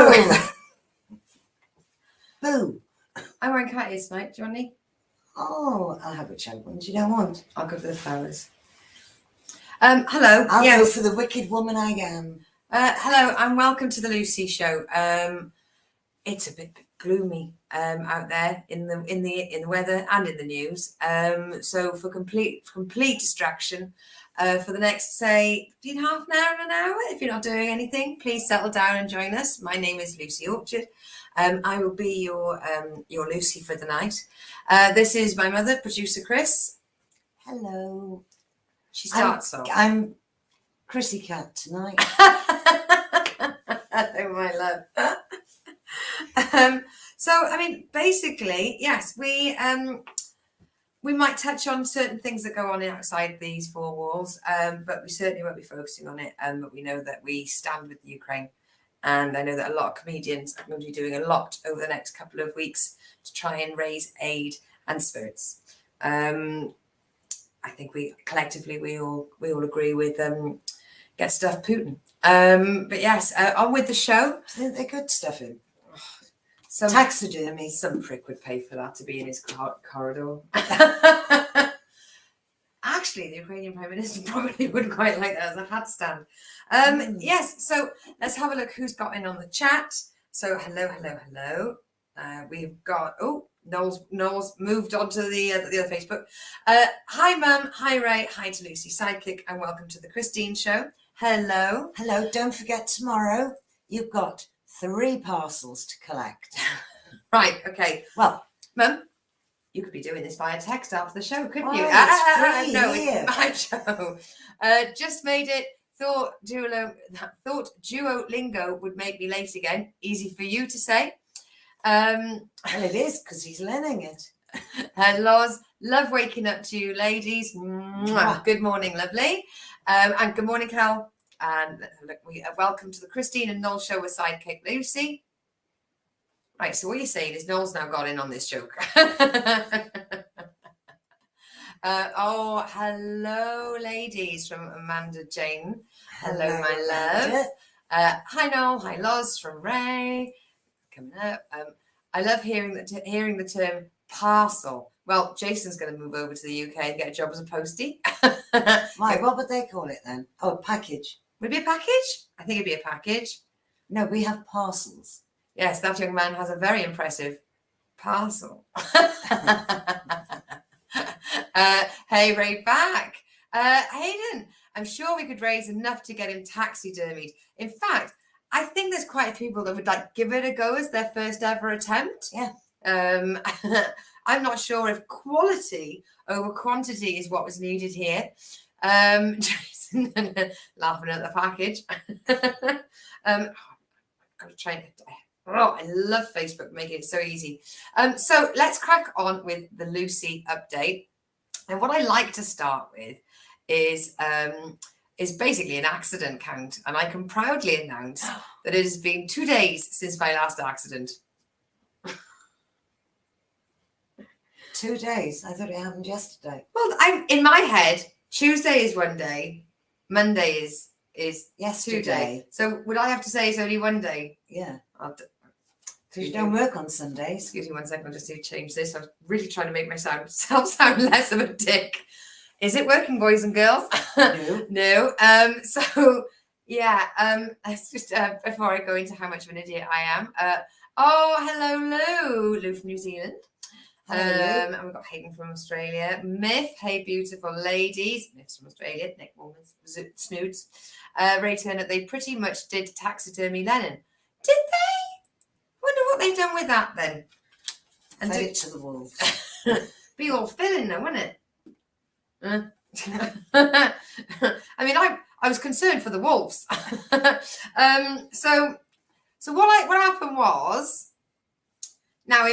Hello. Boo. I'm wearing cat ears tonight. Do you want any? Oh, I'll have a whichever ones you don't want. I'll go for the flowers. Hello. I'll go for the wicked woman I am. Hello, and welcome to the Lucy Show. It's a bit gloomy out there in the weather and in the news. So for complete distraction, for the next, say, between half an hour, if you're not doing anything, please settle down and join us. My name is Lucy Orchard. I will be your Lucy for the night. This is my mother, producer Chris. Hello. She starts off. I'm Chrissy Cat tonight. Hello, my love. So, I mean, basically, yes, we might touch on certain things that go on outside these four walls, but we certainly won't be focusing on it. But we know that we stand with Ukraine. And I know that a lot of comedians are going to be doing a lot over the next couple of weeks to try and raise aid and spirits. I think we collectively we all agree with get stuff Putin. But yes, on with the show. They're good stuff in. Some taxidermy. Some prick would pay for that to be in his corridor. Actually, the Ukrainian Prime Minister probably wouldn't quite like that as a hat stand. Yes, so let's have a look who's got in on the chat. So hello. We've got Noel's moved on to the other Facebook. Hi Mum, hi Ray, hi to Lucy Sidekick, and welcome to the Christine Show. Hello. Don't forget tomorrow you've got 3 parcels to collect. Right, okay. Well, Mum, you could be doing this via text after the show, couldn't you? It's free no, here. it's my show. Just made it. Thought Duolingo would make me late again. Easy for you to say. Well, it is because he's learning it. Loz, love waking up to you, ladies. Mwah. Good morning, lovely. And good morning, Cal. And we welcome to the Christine and Noel Show with Sidekick Lucy. Right, so what you're saying is Noel's now got in on this joke. Oh, hello, ladies, from Amanda Jane. Hello, my love. Hi, Noel. Hi, Loz, from Ray. Coming up. I love hearing the term parcel. Well, Jason's going to move over to the UK and get a job as a postie. What would they call it then? Oh, package. Would it be a package? I think it'd be a package. No, we have parcels. Yes, that young man has a very impressive parcel. Hey, Ray back. Hayden, I'm sure we could raise enough to get him taxidermied. In fact, I think there's quite a few people that would like give it a go as their first ever attempt. Yeah. I'm not sure if quality over quantity is what was needed here. Jason laughing at the package. I've got to try and I love Facebook making it so easy. So let's crack on with the Lucy update. And what I like to start with is basically an accident count. And I can proudly announce that it has been 2 days since my last accident. 2 days? I thought it happened yesterday. Well, I'm in my head, Tuesday is 1 day, Monday is yesterday. 2 days. So would I have to say it's only 1 day? Yeah. Because you don't work on Sundays. Excuse me 1 second, I'll just need to change this. I'm really trying to make myself sound less of a dick. Is it working, boys and girls? No. No. So yeah, let's just before I go into how much of an idiot I am. Hello, Lou from New Zealand. And we've got Hayden from Australia. Myth, hey beautiful ladies. Myth's from Australia. Nick Morgan, Snoods. Ray Turner, they pretty much did taxidermy Lennon. Did they? Wonder what they've done with that then. And fed it to the wolves. Be all filling though, wouldn't it? I mean, I was concerned for the wolves. So what happened was, now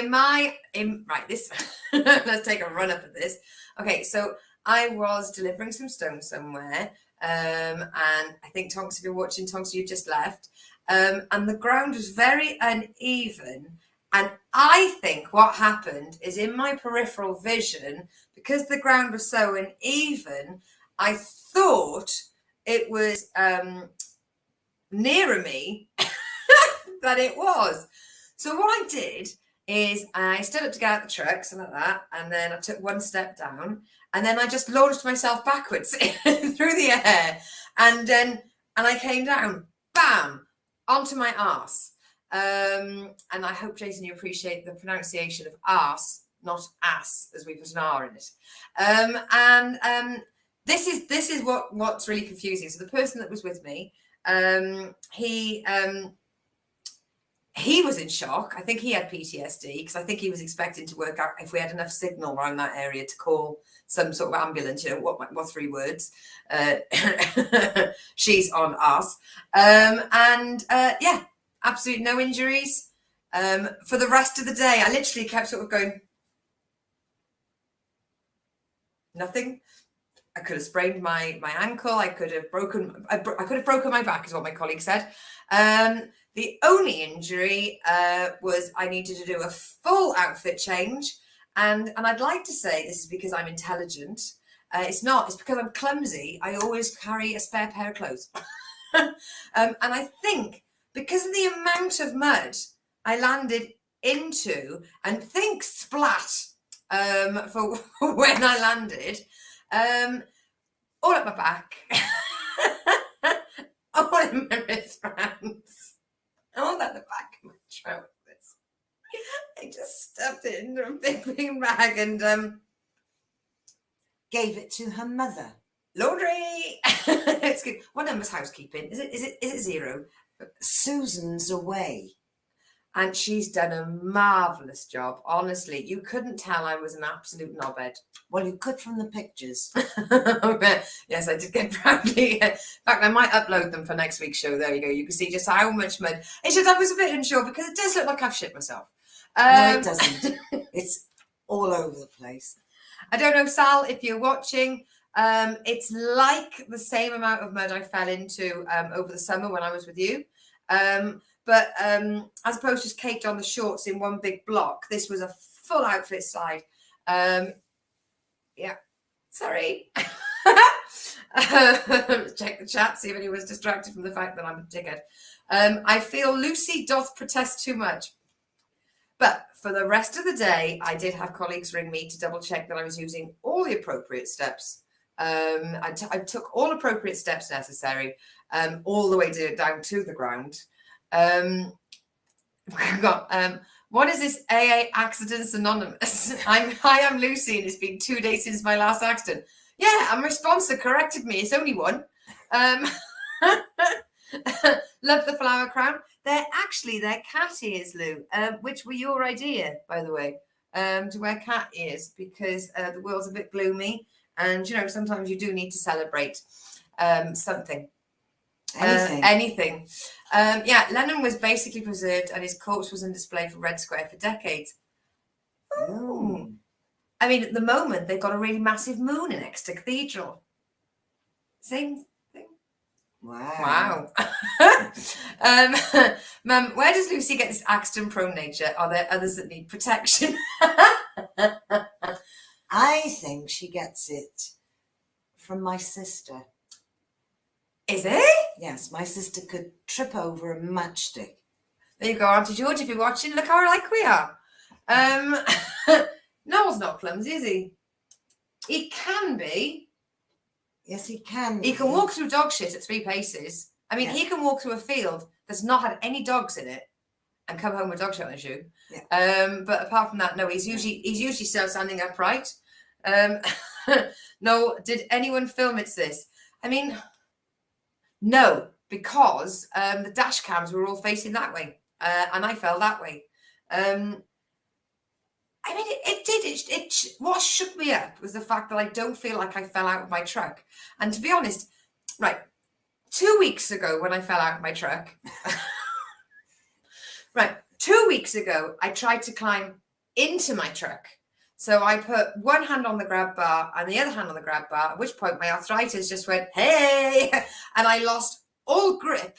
this let's take a run up at this. Okay, so I was delivering some stones somewhere, and I think Tonks, if you're watching, Tonks, you just left. And the ground was very uneven. And I think what happened is in my peripheral vision, because the ground was so uneven, I thought it was nearer me that it was. So what I did is I stood up to get out the truck, something like that, and then I took one step down, and then I just launched myself backwards through the air, and I came down, bam, onto my arse. And I hope, Jason, you appreciate the pronunciation of arse, not ass, as we put an R in it. This is what's really confusing. So the person that was with me, he was in shock. I think he had PTSD because I think he was expecting to work out if we had enough signal around that area to call some sort of ambulance. You know, what 3 words? She's on us. Yeah, absolutely no injuries. For the rest of the day, I literally kept sort of going, nothing. I could have sprained my ankle. I could have broken my back, is what my colleague said. The only injury was I needed to do a full outfit change. And I'd like to say this is because I'm intelligent. It's not. It's because I'm clumsy. I always carry a spare pair of clothes. And I think because of the amount of mud I landed into, and think splat for when I landed, all up my back, all in my wristbands, all at the back of my trousers. I just stuffed it into a big green rag and Gave it to her mother. laundry. It's good. What number's housekeeping? Is it 0? Susan's away. And she's done a marvellous job. Honestly, you couldn't tell I was an absolute knobhead. Well, you could from the pictures. Yes, I did get proudly. In fact, I might upload them for next week's show. There you go. You can see just how much mud. It's just I was a bit unsure because it does look like I've shit myself. No, it doesn't. It's all over the place. I don't know, Sal, if you're watching. It's like the same amount of mud I fell into over the summer when I was with you. But as opposed to just caked on the shorts in one big block, this was a full outfit slide. Yeah, sorry. Check the chat, see if anyone was distracted from the fact that I'm a dickhead. I feel Lucy doth protest too much. But for the rest of the day, I did have colleagues ring me to double check that I was using all the appropriate steps. I took all appropriate steps necessary, all the way down to the ground. We've got, what is this AA Accidents Anonymous? Hi, I'm Lucy, and it's been 2 days since my last accident. Yeah, and my sponsor corrected me. It's only one. Love the flower crown. They're cat ears, Lou, which were your idea, by the way, to wear cat ears because the world's a bit gloomy, and you know sometimes you do need to celebrate something. Anything. Yeah, Lennon was basically preserved and his corpse was on display for Red Square for decades. Ooh. I mean, at the moment, they've got a really massive moon in Exeter Cathedral. Same thing. Wow. Mum, where does Lucy get this accident-prone nature? Are there others that need protection? I think she gets it from my sister. Is it? Yes, my sister could trip over a matchstick. There you go, Auntie George, if you're watching, look how alike we are. Noel's not clumsy, is he? He can be. Yes, he can. He can walk through dog shit at 3 paces. I mean, he can walk through a field that's not had any dogs in it and come home with dog shit on his shoe. Yeah. But apart from that, no, he's usually still standing upright. No, did anyone film it, sis? I mean, no, because the dash cams were all facing that way, and I fell that way. I mean, what shook me up was the fact that I don't feel like I fell out of my truck. And to be honest, right, 2 weeks ago when I fell out of my truck, right, 2 weeks ago, I tried to climb into my truck. So I put one hand on the grab bar and the other hand on the grab bar, at which point my arthritis just went, hey, and I lost all grip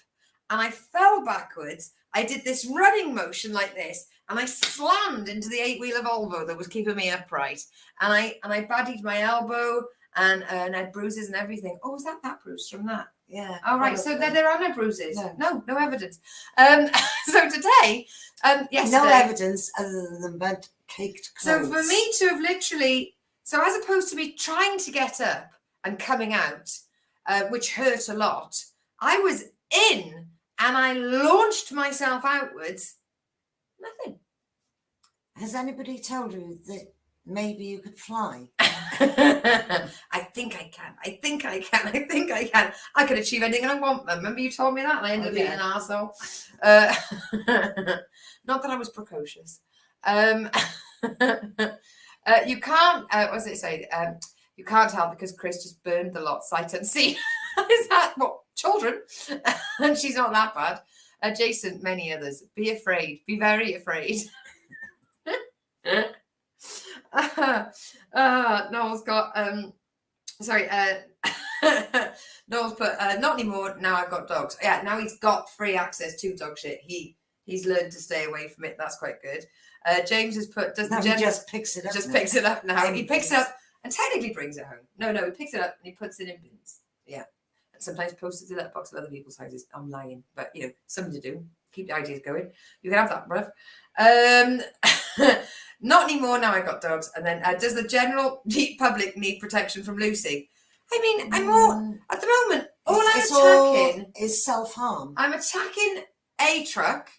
and I fell backwards. I did this running motion like this and I slammed into the 8-wheeler Volvo that was keeping me upright. And I baddied my elbow and had bruises and everything. Oh, was that bruise from that? Yeah. All right, so probably. there are no bruises. No. No evidence. So today, yesterday, No evidence other than burnt caked so clothes. for me to have literally, so as opposed to me trying to get up and coming out, which hurt a lot, I was in and I launched myself outwards. Nothing. Has anybody told you that maybe you could fly? I think I can. I think I can. I think I can. I could achieve anything I want. Remember you told me that, and I ended up being an arsehole. Not that I was precocious. You can't. What does it say? You can't tell because Chris just burned the lot sight unseen. Is that what children? And she's not that bad. Jason, many others. Be afraid. Be very afraid. Noel's got Noel's put not anymore. Now I've got dogs. Yeah, now he's got free access to dog shit. He's learned to stay away from it. That's quite good. James has put does No, the he just picks it up. just now. picks it up now. He In picks it bins. up and technically brings it home. No, he picks it up and he puts it in bins. Yeah. And sometimes posts it to letterbox at other people's houses. I'm lying, but something to do. Keep the ideas going. You can have that, bruv. Not anymore. Now I got dogs. And then does the general public need protection from Lucy? I mean, I'm more at the moment. All I'm attacking is self-harm. I'm attacking a truck.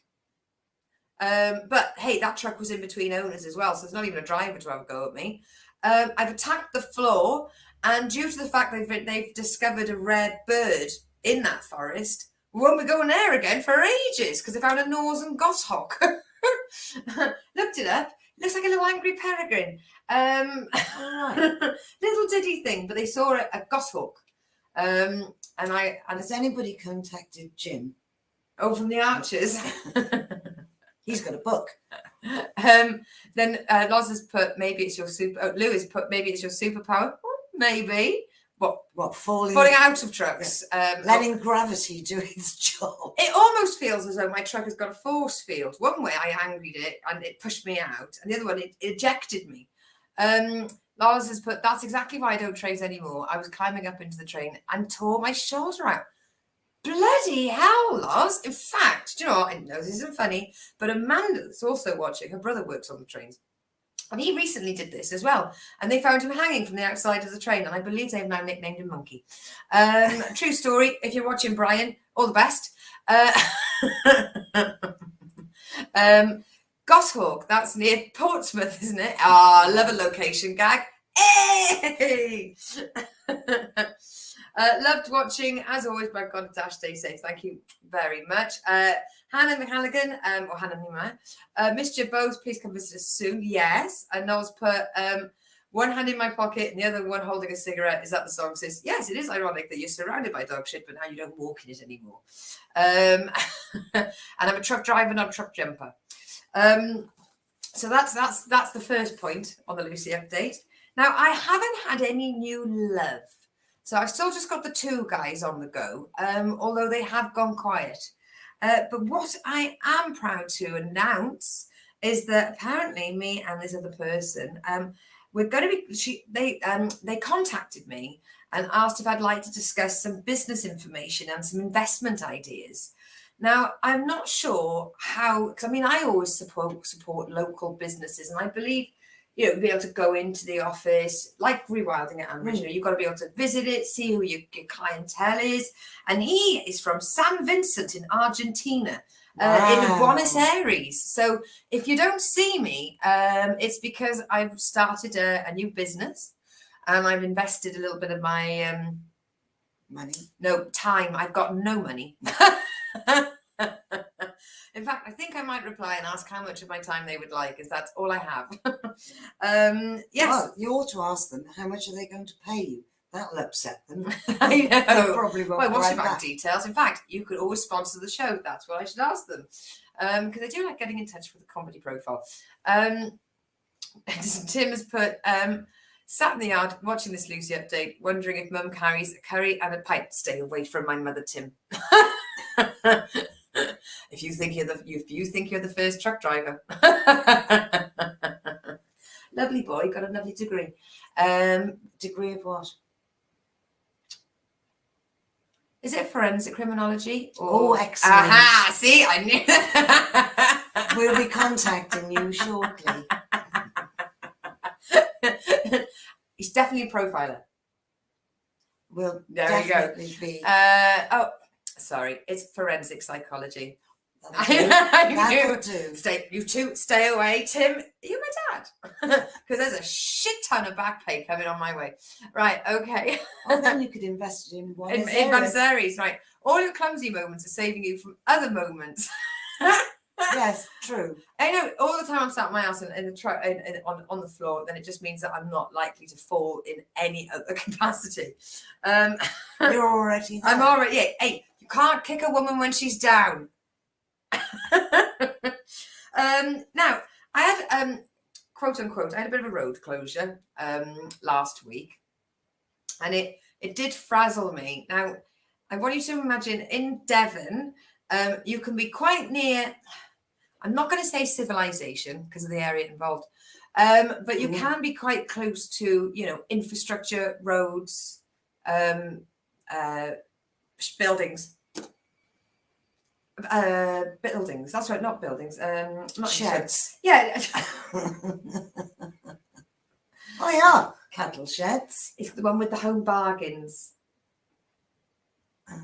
But hey, that truck was in between owners as well, so there's not even a driver to have a go at me. I've attacked the floor, and due to the fact they've discovered a rare bird in that forest, we won't be going there again for ages because they found a northern goshawk. Looked it up. Looks like a little angry peregrine. Little diddy thing, but they saw a goshawk. And has anybody contacted Jim? Oh, from the Archers. He's got a book. Then Loz has put maybe it's your super. Lewis put maybe it's your superpower. Maybe What falling out of trucks. letting gravity do its job. It almost feels as though my truck has got a force field. One way I angered it and it pushed me out, and the other one it ejected me. Lars has put that's exactly why I don't trace anymore. I was climbing up into the train and tore my shoulder out. Bloody hell, Lars. In fact, do you know what? I know this isn't funny, but Amanda, that's also watching, her brother works on the trains. And he recently did this as well. And they found him hanging from the outside of the train. And I believe they've now nicknamed him Monkey. True story. If you're watching, Brian, all the best. Goshawk, that's near Portsmouth, isn't it? Love a location gag. Hey! Loved watching, as always, by God Dash. Stay safe. Thank you very much. Hannah McHalligan, or Hannah Nima, missed you both. Please come visit us soon. Yes. And Noel's put one hand in my pocket and the other one holding a cigarette. Is that the song, sis? Yes, it is ironic that you're surrounded by dog shit, but now you don't walk in it anymore. And I'm a truck driver, not a truck jumper. So that's the first point on the Lucy update. Now, I haven't had any new love. So I've still just got the two guys on the go, although they have gone quiet. But what I am proud to announce is that apparently me and this other person, we're going to be. They contacted me and asked if I'd like to discuss some business information and some investment ideas. Now, I'm not sure how, because I mean, I always support local businesses, and I believe. Be able to go into the office, like Rewilding at Ambridge. You've got to be able to visit it, see who your clientele is. And he is from San Vincent in Argentina, in Buenos Aires. So if you don't see me, it's because I've started a new business and I've invested a little bit of my money. No, time. I've got no money. In fact, I think I might reply and ask how much of my time they would like, because that's all I have. Yes. Well, you ought to ask them how much are they going to pay you. That'll upset them. I know. They probably won't. Well, what's write your bank back. details? In fact, you could always sponsor the show. That's what I should ask them. Because I do like getting in touch with the comedy profile. Tim has put, sat in the yard watching this Lucy update, wondering if Mum carries a curry and a pint. Stay away from my mother, Tim. If you think you're the first truck driver. Lovely boy, got a lovely degree. Degree of what? Is it forensic criminology? Oh, excellent. Aha! See, I knew. We'll be contacting you shortly. He's definitely a profiler. We'll There we go. definitely be. Oh, sorry, it's forensic psychology. That'll do. I That'll knew. do. You two, stay away, Tim. You're my dad. Because there's a shit ton of back pay coming on my way. Right, okay. Well, then you could invest it in one. In Buenos Aires, right. All your clumsy moments are saving you from other moments. Yes, true. I know all the time I'm sat my ass in the truck on the floor, then it just means that I'm not likely to fall in any other capacity. You're already there. I'm already, yeah, hey, you can't kick a woman when she's down. Now, I had, quote unquote, I had a bit of a road closure last week, and it did frazzle me. Now, I want you to imagine in Devon, you can be quite near, I'm not going to say civilization because of the area involved, but you can be quite close to, infrastructure, roads, buildings. Buildings, that's right, not buildings. Not Sheds. Yeah. Oh, yeah. Cattle sheds. It's the one with the home bargains.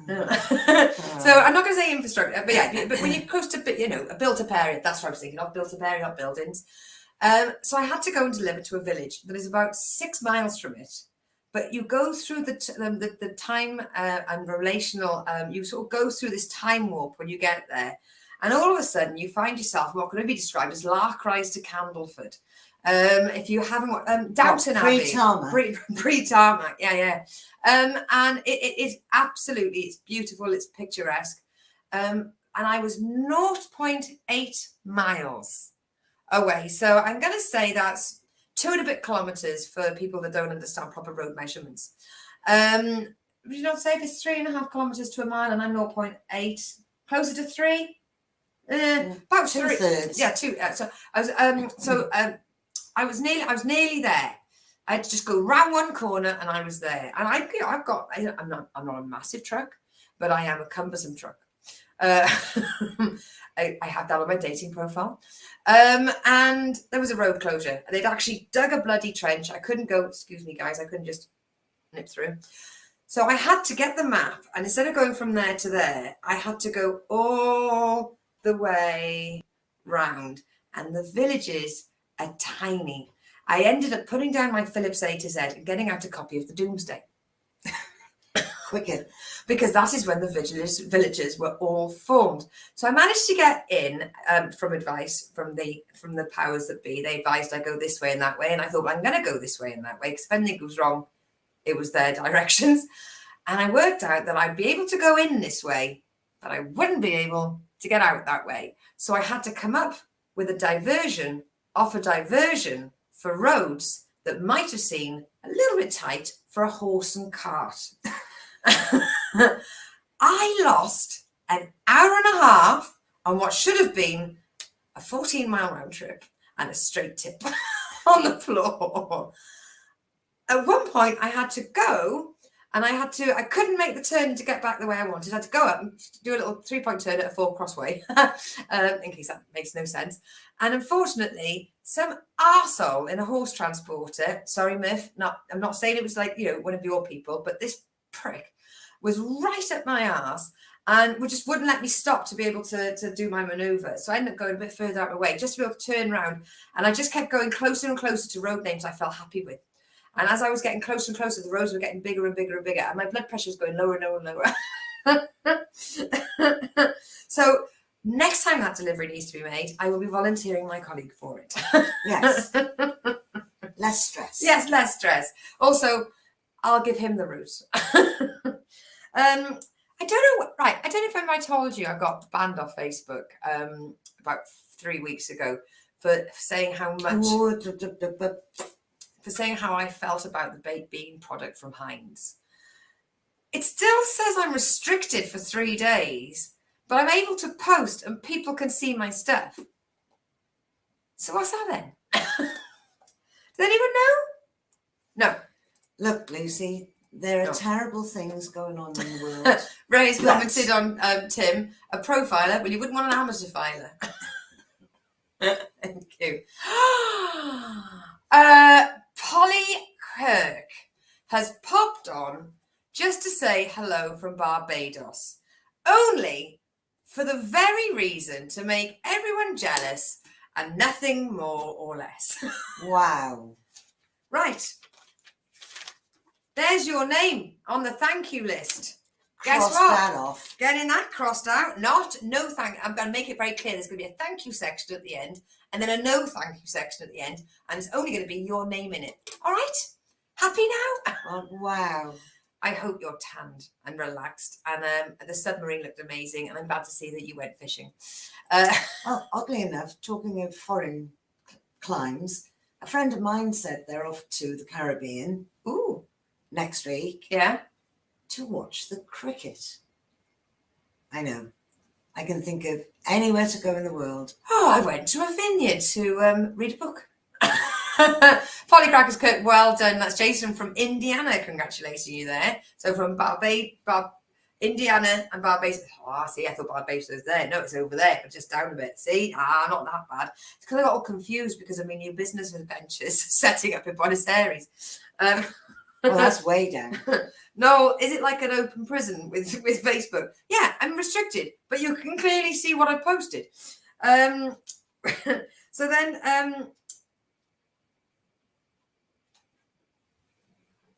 So Oh. I'm not going to say infrastructure, but yeah, but when you're close to, a built-up area, that's what I was thinking of, built-up area, not buildings. So I had to go and deliver to a village that is about 6 miles from it. But you go through the time and relational, you sort of go through this time warp when you get there. And all of a sudden you find yourself what can be described as Lark Rise to Candleford. If you haven't, Downton Abbey. Pre-tarmac. Pre-tarmac, yeah. And it is absolutely, it's beautiful, it's picturesque. And I was 0.8 miles away. So I'm going to say that's 2 and a bit kilometers for people that don't understand proper road measurements. Would you not say if it's 3.5 kilometers to a mile and I'm 0.8, closer to 3? About 3. 2/3. Yeah, 2. I was nearly there. I had to just go round one corner and I was there. And I'm not a massive truck, but I am a cumbersome truck. I have that on my dating profile. And there was a road closure. They'd actually dug a bloody trench. I couldn't go, excuse me, guys, I couldn't just nip through. So I had to get the map. And instead of going from there to there, I had to go all the way round. And the villages are tiny. I ended up putting down my Philips A to Z and getting out a copy of the Doomsday. Quicker. Because that is when the villages were all formed. So I managed to get in from advice from the powers that be. They advised I go this way and that way. And I thought, well, I'm going to go this way and that way because if anything goes wrong, it was their directions. And I worked out that I'd be able to go in this way, but I wouldn't be able to get out that way. So I had to come up with a diversion off a diversion for roads that might have seemed a little bit tight for a horse and cart. I lost an hour and a half on what should have been a 14-mile round trip and a straight tip on the floor. At one point, I had to go and I couldn't make the turn to get back the way I wanted. I had to go up and do a little 3-point turn at a 4 crossway, in case that makes no sense. And unfortunately, some arsehole in a horse transporter, sorry, Miff, I'm not saying it was like, one of your people, but this prick was right up my arse and just wouldn't let me stop to be able to do my manoeuvre. So I ended up going a bit further out of the way just to be able to turn around. And I just kept going closer and closer to road names I felt happy with. And as I was getting closer and closer, the roads were getting bigger and bigger and bigger. And my blood pressure was going lower and lower and lower. So next time that delivery needs to be made, I will be volunteering my colleague for it. Yes. Less stress. Yes, less stress. Also, I'll give him the route. I don't know. Right. I don't know if I told you I got banned off Facebook about 3 weeks ago for saying how much, for saying how I felt about the baked bean product from Heinz. It still says I'm restricted for 3 days, but I'm able to post and people can see my stuff. So what's that then? Does anyone know? No. Look, Lucy, There are No. terrible things going on in the world. Ray's But- commented on Tim, a profiler. Well, you wouldn't want an amateur filer. Thank you. Polly Kirk has popped on just to say hello from Barbados, only for the very reason to make everyone jealous and nothing more or less. Wow. Right. There's your name on the thank you list. Guess Cross what? that off. Getting that crossed out. No thank. I'm going to make it very clear. There's going to be a thank you section at the end, and then a no thank you section at the end, and it's only going to be your name in it. All right? Happy now? Oh, wow. I hope you're tanned and relaxed. And the submarine looked amazing, and I'm glad to see that you went fishing. Well, oddly enough, talking of foreign climes, a friend of mine said they're off to the Caribbean Ooh, next week yeah. to watch the cricket. I know. I can think of anywhere to go in the world. Oh, I went to a vineyard to read a book. Polly Crackers Kirk, well done. That's Jason from Indiana. Congratulating you there. So from Indiana and Barbados. Oh, see, I thought Barbados was there. No, it's over there, but just down a bit. See? Not that bad. It's because I got all confused because of my new business adventures setting up in Buenos Aires. Well, that's way down. No, is it like an open prison with Facebook? Yeah, I'm restricted, but you can clearly see what I've posted. So then,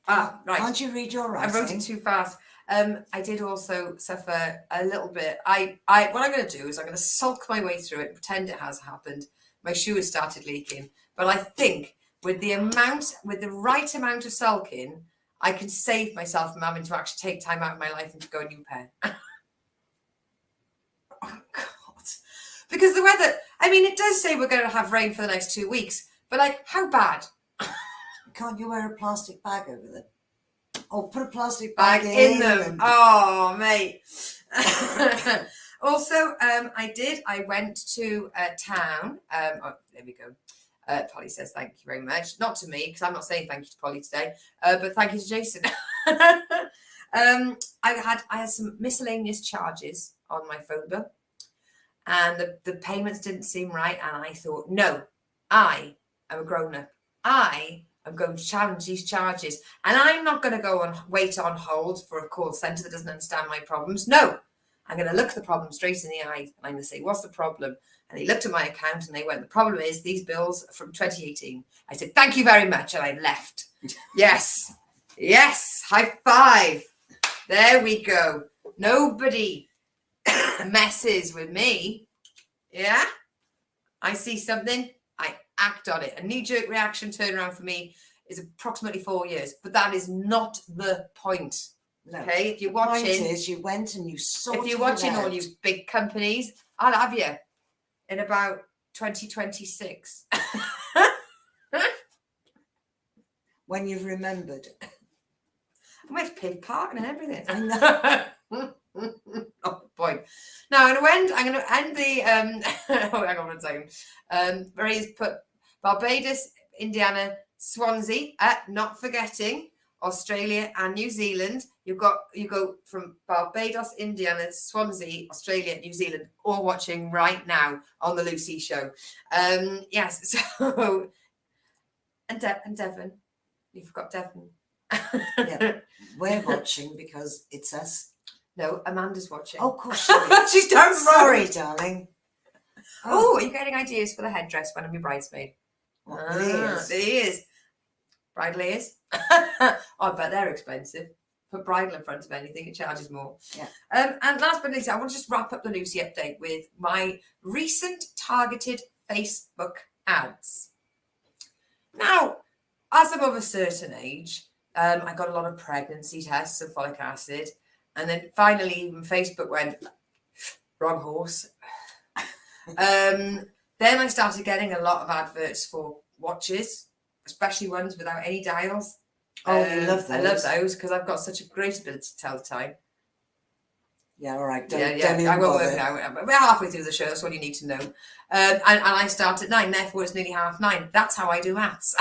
right. Can't you read your I writing? wrote it too fast. I did also suffer a little bit. What I'm going to do is I'm going to sulk my way through it, pretend it has happened. My shoe has started leaking, but I think with the right amount of sulking, I can save myself from having to actually take time out of my life and to go a new pair. Oh God! Because the weather. I mean, it does say we're going to have rain for the next 2 weeks, but like, how bad? Can't you wear a plastic bag over them? Or put a plastic Bag bag in them. Oh, mate. Also, I went to town. There we go. Polly says thank you very much. Not to me, because I'm not saying thank you to Polly today, but thank you to Jason. I had some miscellaneous charges on my phone bill, and the payments didn't seem right. And I thought, no, I am a grown up. I am going to challenge these charges, and I'm not going to go and wait on hold for a call centre that doesn't understand my problems. No, I'm going to look the problem straight in the eye, and I'm going to say, what's the problem? And they looked at my account and they went, the problem is these bills are from 2018. I said, thank you very much. And I left. Yes. Yes. High five. There we go. Nobody messes with me. Yeah. I see something, I act on it. A knee-jerk reaction turnaround for me is approximately 4 years, but that is not the point. No. Okay. If you're The point watching, is you went and you sorted if you're watching it all out. you big companies, I'll have you in about 2026. When you've remembered. I might pay for parking and everything. I know. Oh boy. Now I'm going to end the oh, hang on 1 second. Marie's put Barbados, Indiana, Swansea, not forgetting Australia and New Zealand. You go from Barbados, Indiana, Swansea, Australia, New Zealand, all watching right now on the Lucy Show. Yes, so and Devon. You forgot Devon. Yeah. We're watching because it's us. No, Amanda's watching. Oh, of course she is. She's down the road. Sorry, darling. Oh, are you getting ideas for the headdress when I'm your bridesmaid? What, with ears? The ears. Bridal ears. Oh, I bet they're expensive. Put bridal in front of anything, it charges more. Yeah. And last but not least, I want to just wrap up the Lucy update with my recent targeted Facebook ads. Now, as I'm of a certain age, I got a lot of pregnancy tests of folic acid. And then finally, even Facebook went, wrong horse. Then I started getting a lot of adverts for watches, especially ones without any dials. Oh, you love those. I love those because I've got such a great ability to tell the time. Yeah, all right. Don't Yeah, even I won't work bother. it out. We're halfway through the show. That's all you need to know. And I start at 9. Therefore, it's nearly 9:30. That's how I do maths.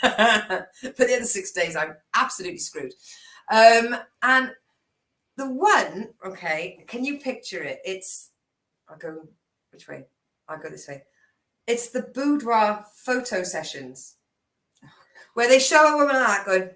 For the other 6 days, I'm absolutely screwed. And the one, okay, can you picture it? I'll go, which way? I'll go this way. It's the boudoir photo sessions where they show a woman like that going,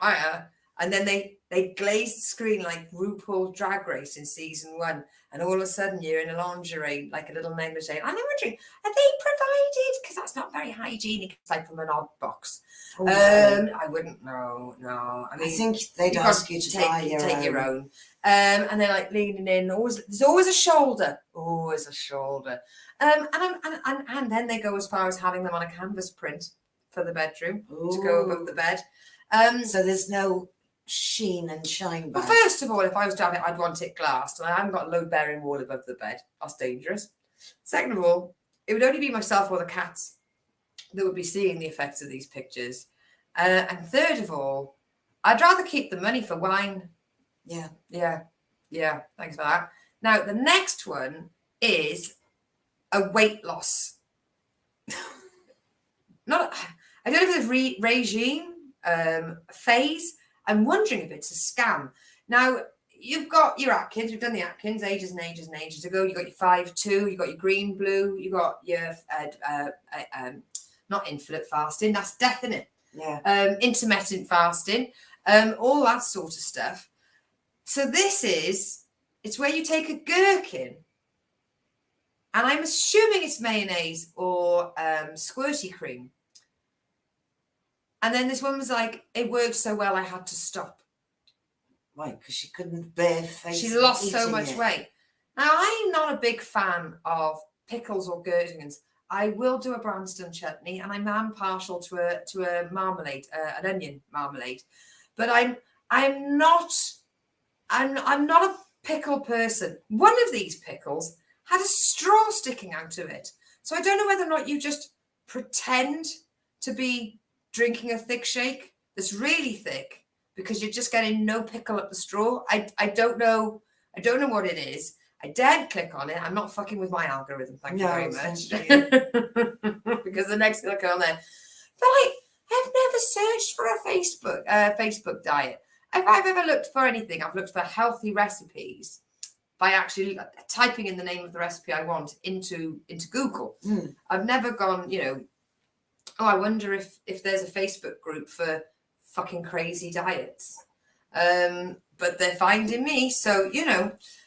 oh yeah, and then they glaze the screen like RuPaul Drag Race in season 1, and all of a sudden you're in a lingerie, like a little negligee. And I'm wondering, are they provided? Because that's not very hygienic. It's like from an odd box. Oh, no. I wouldn't know. No, I mean, I think they'd you've ask got you to take, buy your take own. your own. And they're like leaning in. There's always a shoulder. Always a shoulder. And then they go as far as having them on a canvas print for the bedroom to go above the bed. So there's no sheen and shine Well, back. first of all, if I was to have it, I'd want it glassed, and I haven't got a load-bearing wall above the bed. That's dangerous. Second of all, it would only be myself or the cats that would be seeing the effects of these pictures. And third of all, I'd rather keep the money for wine. Yeah. Yeah. Thanks for that. Now, the next one is a weight loss. I don't know if it's a regime, phase. I'm wondering if it's a scam. Now, you've got your Atkins. We've done the Atkins ages and ages and ages ago. You got your 5-2. You got your green blue. You got your not infinite fasting. That's death, isn't it? Yeah. Intermittent fasting. All that sort of stuff. So it's where you take a gherkin, and I'm assuming it's mayonnaise or squirty cream. And then this one was like, it worked so well, I had to stop. Right, because she couldn't bear face. She lost so eating much it. weight. Now, I'm not a big fan of pickles or gherkins. I will do a Branston chutney, and I'm partial to a marmalade, an onion marmalade. But I'm not a pickle person. One of these pickles had a straw sticking out of it. So I don't know whether or not you just pretend to be drinking a thick shake that's really thick because you're just getting no pickle up the straw. I don't know what it is. I dared click on it. I'm not fucking with my algorithm. Thank you very much. Because the next thing will go on there. But I've never searched for a Facebook diet. If I've ever looked for anything, I've looked for healthy recipes by actually typing in the name of the recipe I want into Google. I've never gone, I wonder if there's a Facebook group for fucking crazy diets. But they're finding me. So,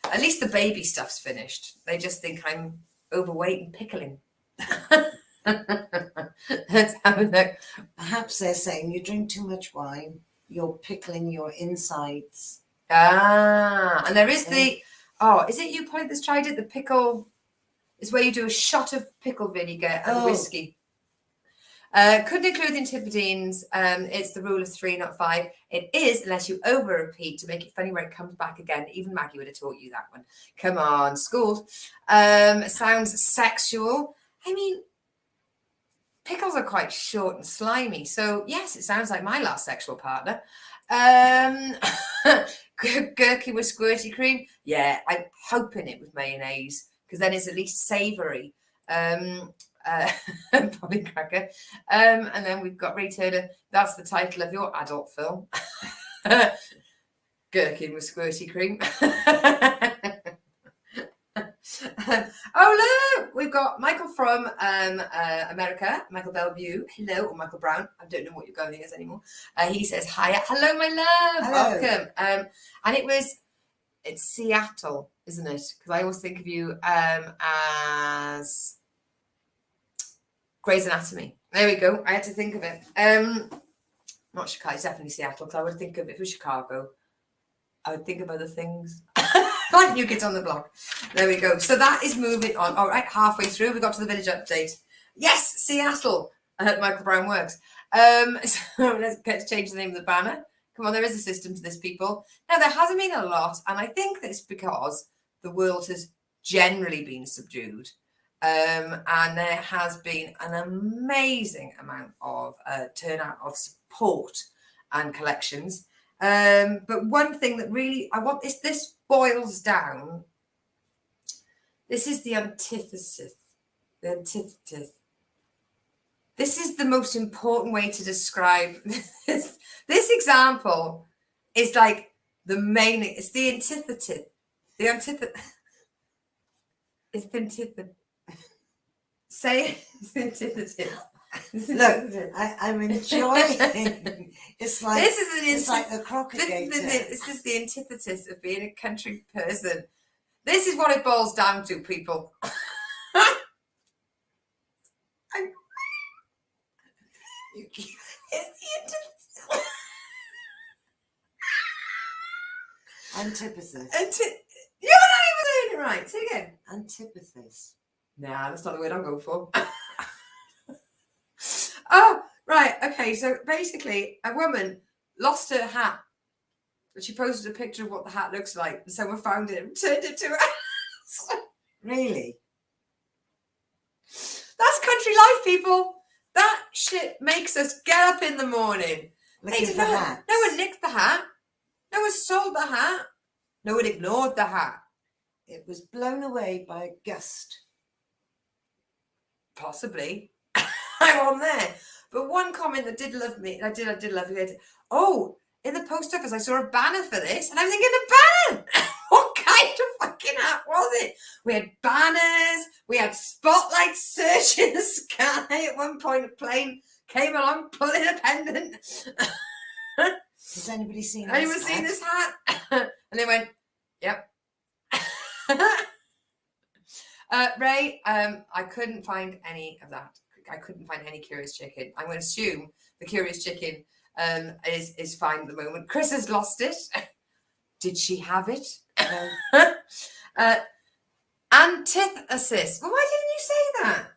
at least the baby stuff's finished. They just think I'm overweight and pickling. Let's have a look. Perhaps they're saying you drink too much wine, you're pickling your insides. And there is is it you probably that's tried it? The pickle is where you do a shot of pickle vinegar and whiskey. Couldn't include antipodenes. It's the rule of 3, not 5. It is, unless you over repeat to make it funny where it comes back again. Even Maggie would have taught you that one. Come on, schooled. Sounds sexual. I mean, pickles are quite short and slimy. So, yes, it sounds like my last sexual partner. Gherkin with squirty cream. Yeah, I'm hoping it with mayonnaise because then it's at least savoury. Polly Cracker. And then we've got Ray Turner. That's the title of your adult film. Gherkin with squirty cream. Look, we've got Michael from America, Michael Bellevue. Hello, or Michael Brown. I don't know what your going is anymore. He says, hi. Hello, my love. Hello. Welcome. And it's Seattle, isn't it? Because I always think of you as Grey's Anatomy. There we go. I had to think of it. Not Chicago, it's definitely Seattle, because I would think of, if it was Chicago, I would think of other things. Like New Kids on the Block. There we go. So that is moving on. All right, halfway through, we got to the village update. Yes, Seattle. Michael Brown works. So let's change the name of the banner. Come on, there is a system to this, people. Now, there hasn't been a lot, and I think that's because the world has generally been subdued. And there has been an amazing amount of turnout of support and collections. But one thing that really I want this boils down. This is the antithesis. The antithesis. This is the most important way to describe this example is like the main. It's the antithesis. The antithesis. It's the antithesis. Say it. It's the antithesis. Look, I'm enjoying. It's like This is an it's like the This is the antithesis of being a country person. This is what it boils down to, people. It's the antithesis. You're not even saying it right. Say it again. Antithesis. Nah, that's not the word I'm going for. Oh, right. Okay. So basically, a woman lost her hat. But she posted a picture of what the hat looks like. And someone found it and turned it to her. Really? That's country life, people. That shit makes us get up in the morning. Looking for hats. No one nicked the hat. No one sold the hat. No one ignored the hat. It was blown away by a gust. Possibly. I'm on there. But one comment that did love me, I did love it. Oh, in the post office, I saw a banner for this, and I'm thinking, a banner? What kind of fucking hat was it? We had banners, we had spotlights searching the sky. At one point, a plane came along pulling a pendant. Has anybody seen this? Anyone seen this hat? And they went, yep. Ray, I couldn't find any of that. I couldn't find any curious chicken. I'm going to assume the curious chicken is fine at the moment. Chris has lost it. Did she have it? Antithesis. Well, why didn't you say that?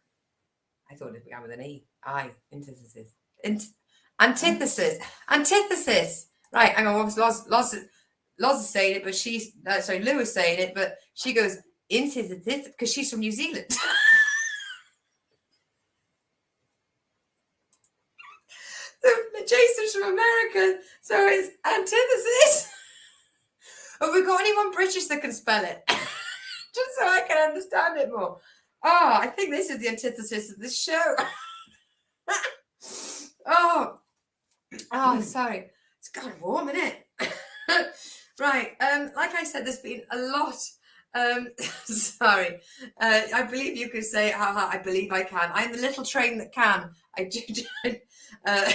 I thought it began with an E. Antithesis. Antithesis. Antithesis. Right, hang on. Loz is saying it, but she's... Lou is saying it, but she goes, antithesis, because she's from New Zealand. Jason's from America, so it's antithesis. Have we got anyone British that can spell it? Just so I can understand it more. Oh, I think this is the antithesis of this show. Oh, sorry. It's kind of warm, isn't it? Right. Like I said, there's been a lot. Sorry. I believe you could say, haha, I believe I can. I'm the little train that can. I do.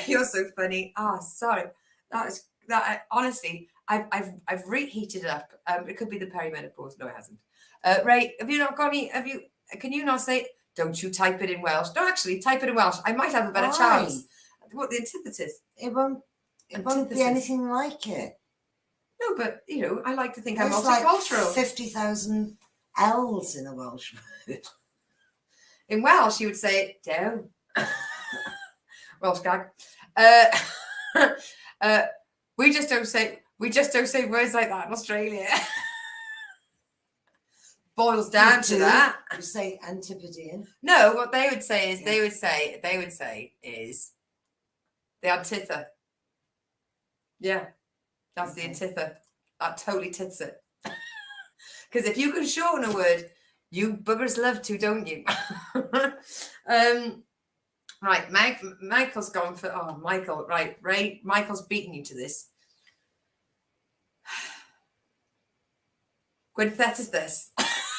You're so funny. Sorry. Honestly, I've reheated it up. It could be the perimenopause. No, it hasn't. Ray, have you not got any? Can you not say? Don't you type it in Welsh? No, actually, type it in Welsh. I might have a better chance. What, the antithesis? It won't be anything like it. No, but I like to think I'm multicultural. Like 50,000 L's in a Welsh word. In Welsh, you would say down. Welsh gag. We just don't say words like that in Australia. Boils down to that. You say Antipodean. No, what they would say is they would say is the antithesis. Yeah, that's the antithesis. That totally tits it. Because if you can shorten a word, you buggers love to, don't you? Right, Michael's gone for... Oh, Michael, right. Ray, Michael's beating you to this. Gwenthesis.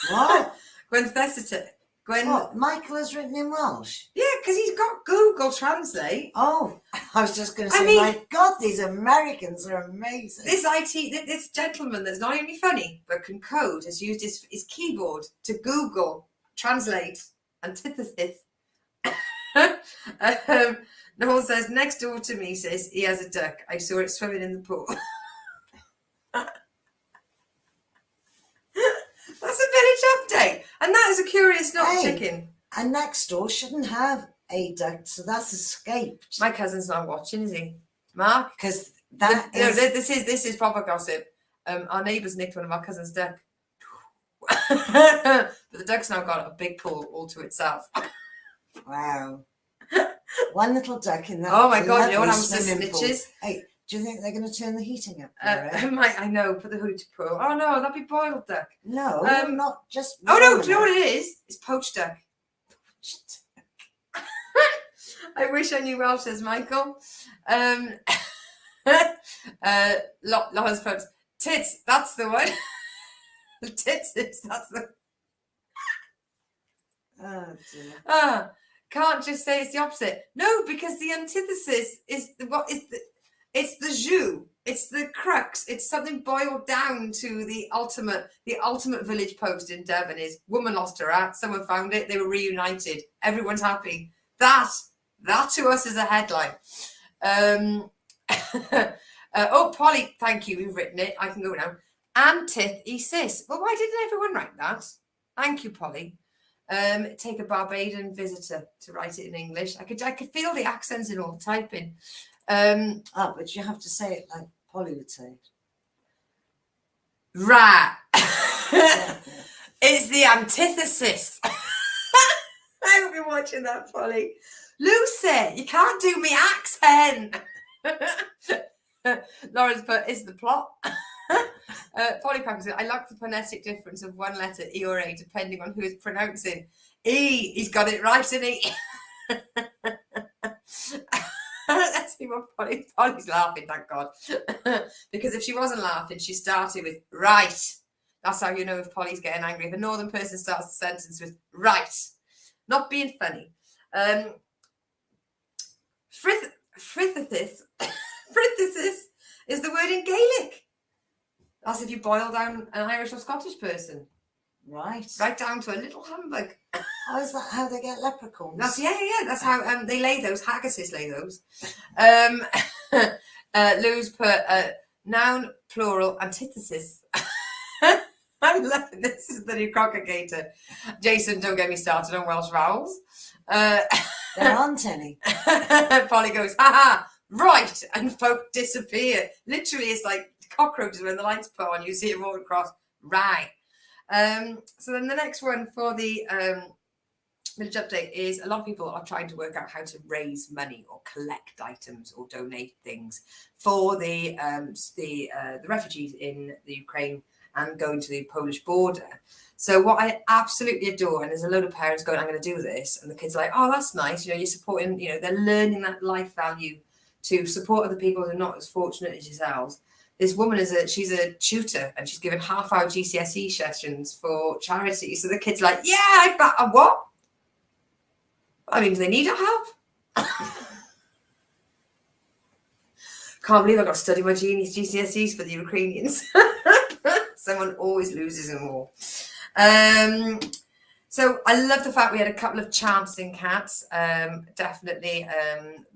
What? Gwenthesis. What? Michael has written in Welsh? Yeah, because he's got Google Translate. Oh, I was just going to say, my God, these Americans are amazing. This gentleman that's not only funny, but can code, has used his keyboard to Google Translate antithesis. Noel says, next door to me says he has a duck. I saw it swimming in the pool. That's a village update. And that is a curious chicken. And next door shouldn't have a duck, so that's escaped. My cousin's not watching, is he? Mark? Because this is proper gossip. Our neighbours nicked one of our cousin's duck. But the duck's now got a big pool all to itself. Wow. One little duck in that. Oh my God, you know what happens to snitches? Hey, do you think they're going to turn the heating up? I know, put the hood to pool. Oh no, that'd be boiled duck. No, not just. Oh no, do you know what it is? It's poached duck. I wish I knew Welsh, says Michael. Laura's phones. Tits, that's the one. Tits, that's the Oh dear. can't just say it's the opposite. No, because the antithesis is it's the jus. It's the crux. It's something boiled down to the ultimate village post in Devon is woman lost her hat, someone found it, they were reunited, everyone's happy. That to us is a headline. Oh, Polly, thank you, you've written it. I can go now. Antithesis. Well, why didn't everyone write that? Thank you, Polly. Take a Barbadian visitor to write it in English. I could feel the accents in all the typing. But you have to say it like Polly would say it. Right. Yeah. It's the antithesis. I hope you're watching that, Polly. Lucy, you can't do me accent. Laura's put, is the plot. Polly Packers, I like the phonetic difference of one letter, E or A, depending on who is pronouncing. E, he's got it right, isn't he? Let's see what Polly's laughing, thank God. Because if she wasn't laughing, she started with right. That's how you know if Polly's getting angry. If a northern person starts the sentence with right, not being funny. Frithithis is the word in Gaelic. That's if you boil down an Irish or Scottish person. Right. Right down to a little humbug. Oh, is that how they get leprechauns? That's that's how they lay those. Haggises lay those. Lou's put noun plural antithesis. I'm loving this. Is the new crocagator. Jason, don't get me started on Welsh vowels. There aren't any. Polly goes, haha, right, and folk disappear. Literally, it's like cockroaches when the lights put on. You see it all across. Right. So then the next one for the village update is a lot of people are trying to work out how to raise money or collect items or donate things for the refugees in the Ukraine and going to the Polish border. So what I absolutely adore, and there's a load of parents going, I'm going to do this, and the kids are like, oh, that's nice. You know, you're supporting, you know, they're learning that life value to support other people who are not as fortunate as yourselves. This woman she's a tutor, and she's given half-hour GCSE sessions for charity. So the kids are like, yeah, I bet. What? I mean, do they need our help? Can't believe I got to study my GCSEs for the Ukrainians. Someone always loses them all. So I love the fact we had a couple of chancing cats. Definitely,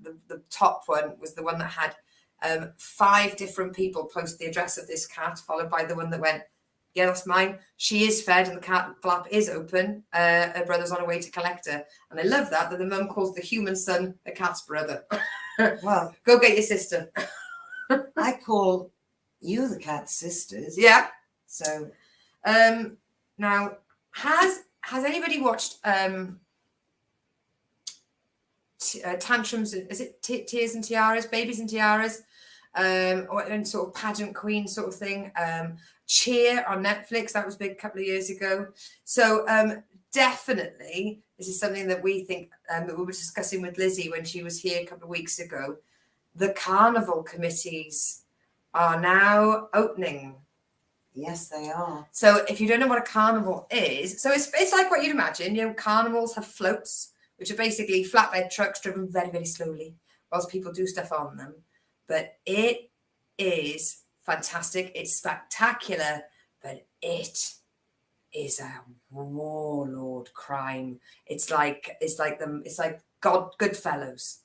the top one was the one that had 5 different people post the address of this cat, followed by the one that went, yeah, that's mine. She is fed and the cat flap is open. Her brother's on her way to collect her. And I love that the mum calls the human son the cat's brother. Well, go get your sister. I call you the cat's sisters. Yeah. So now has anybody watched Tantrums? Is it Tears and Tiaras, Babies and Tiaras, or and sort of pageant queen sort of thing? Cheer on Netflix, that was big a couple of years ago. So definitely this is something that we think that we were discussing with Lizzie when she was here a couple of weeks ago. The carnival committees are now opening. Yes, they are. So if you don't know what a carnival is, so it's like what you'd imagine. You know, carnivals have floats, which are basically flatbed trucks driven very, very slowly whilst people do stuff on them. But it is fantastic. It's spectacular, but it is a warlord crime. It's like Goodfellas.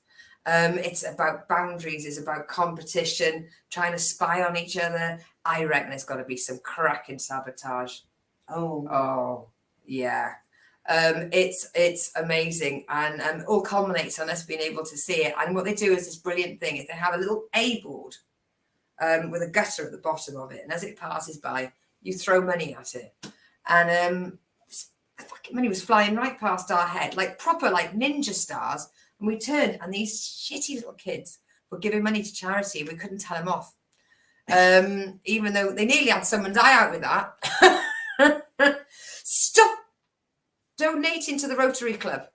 It's about boundaries. It's about competition, trying to spy on each other. I reckon it's got to be some cracking sabotage. Oh, yeah. It's amazing, and all culminates on us being able to see it. And what they do is this brilliant thing: is they have a little A board with a gutter at the bottom of it, and as it passes by, you throw money at it, and fucking money was flying right past our head, like proper like ninja stars. And we turned, and these shitty little kids were giving money to charity, and we couldn't tell them off. Even though they nearly had someone's eye out with that. Stop donating to the Rotary Club.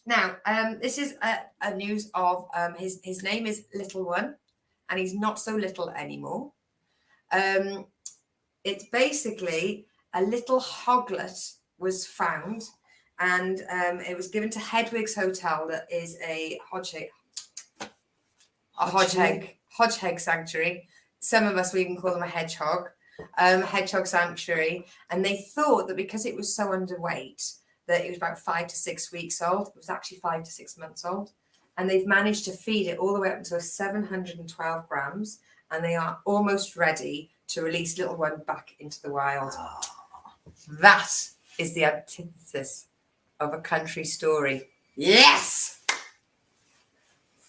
Now, this is a news of his name is Little One, and he's not so little anymore. It's basically a little hoglet was found, and it was given to Hedwig's Hotel, that is a hodgehog sanctuary. Some of us we even call them a hedgehog sanctuary. And they thought that because it was so underweight, that it was about 5 to 6 weeks old. It was actually 5 to 6 months old. And they've managed to feed it all the way up until 712 grams. And they are almost ready to release Little One back into the wild. Oh. That is the antithesis of a country story. Yes!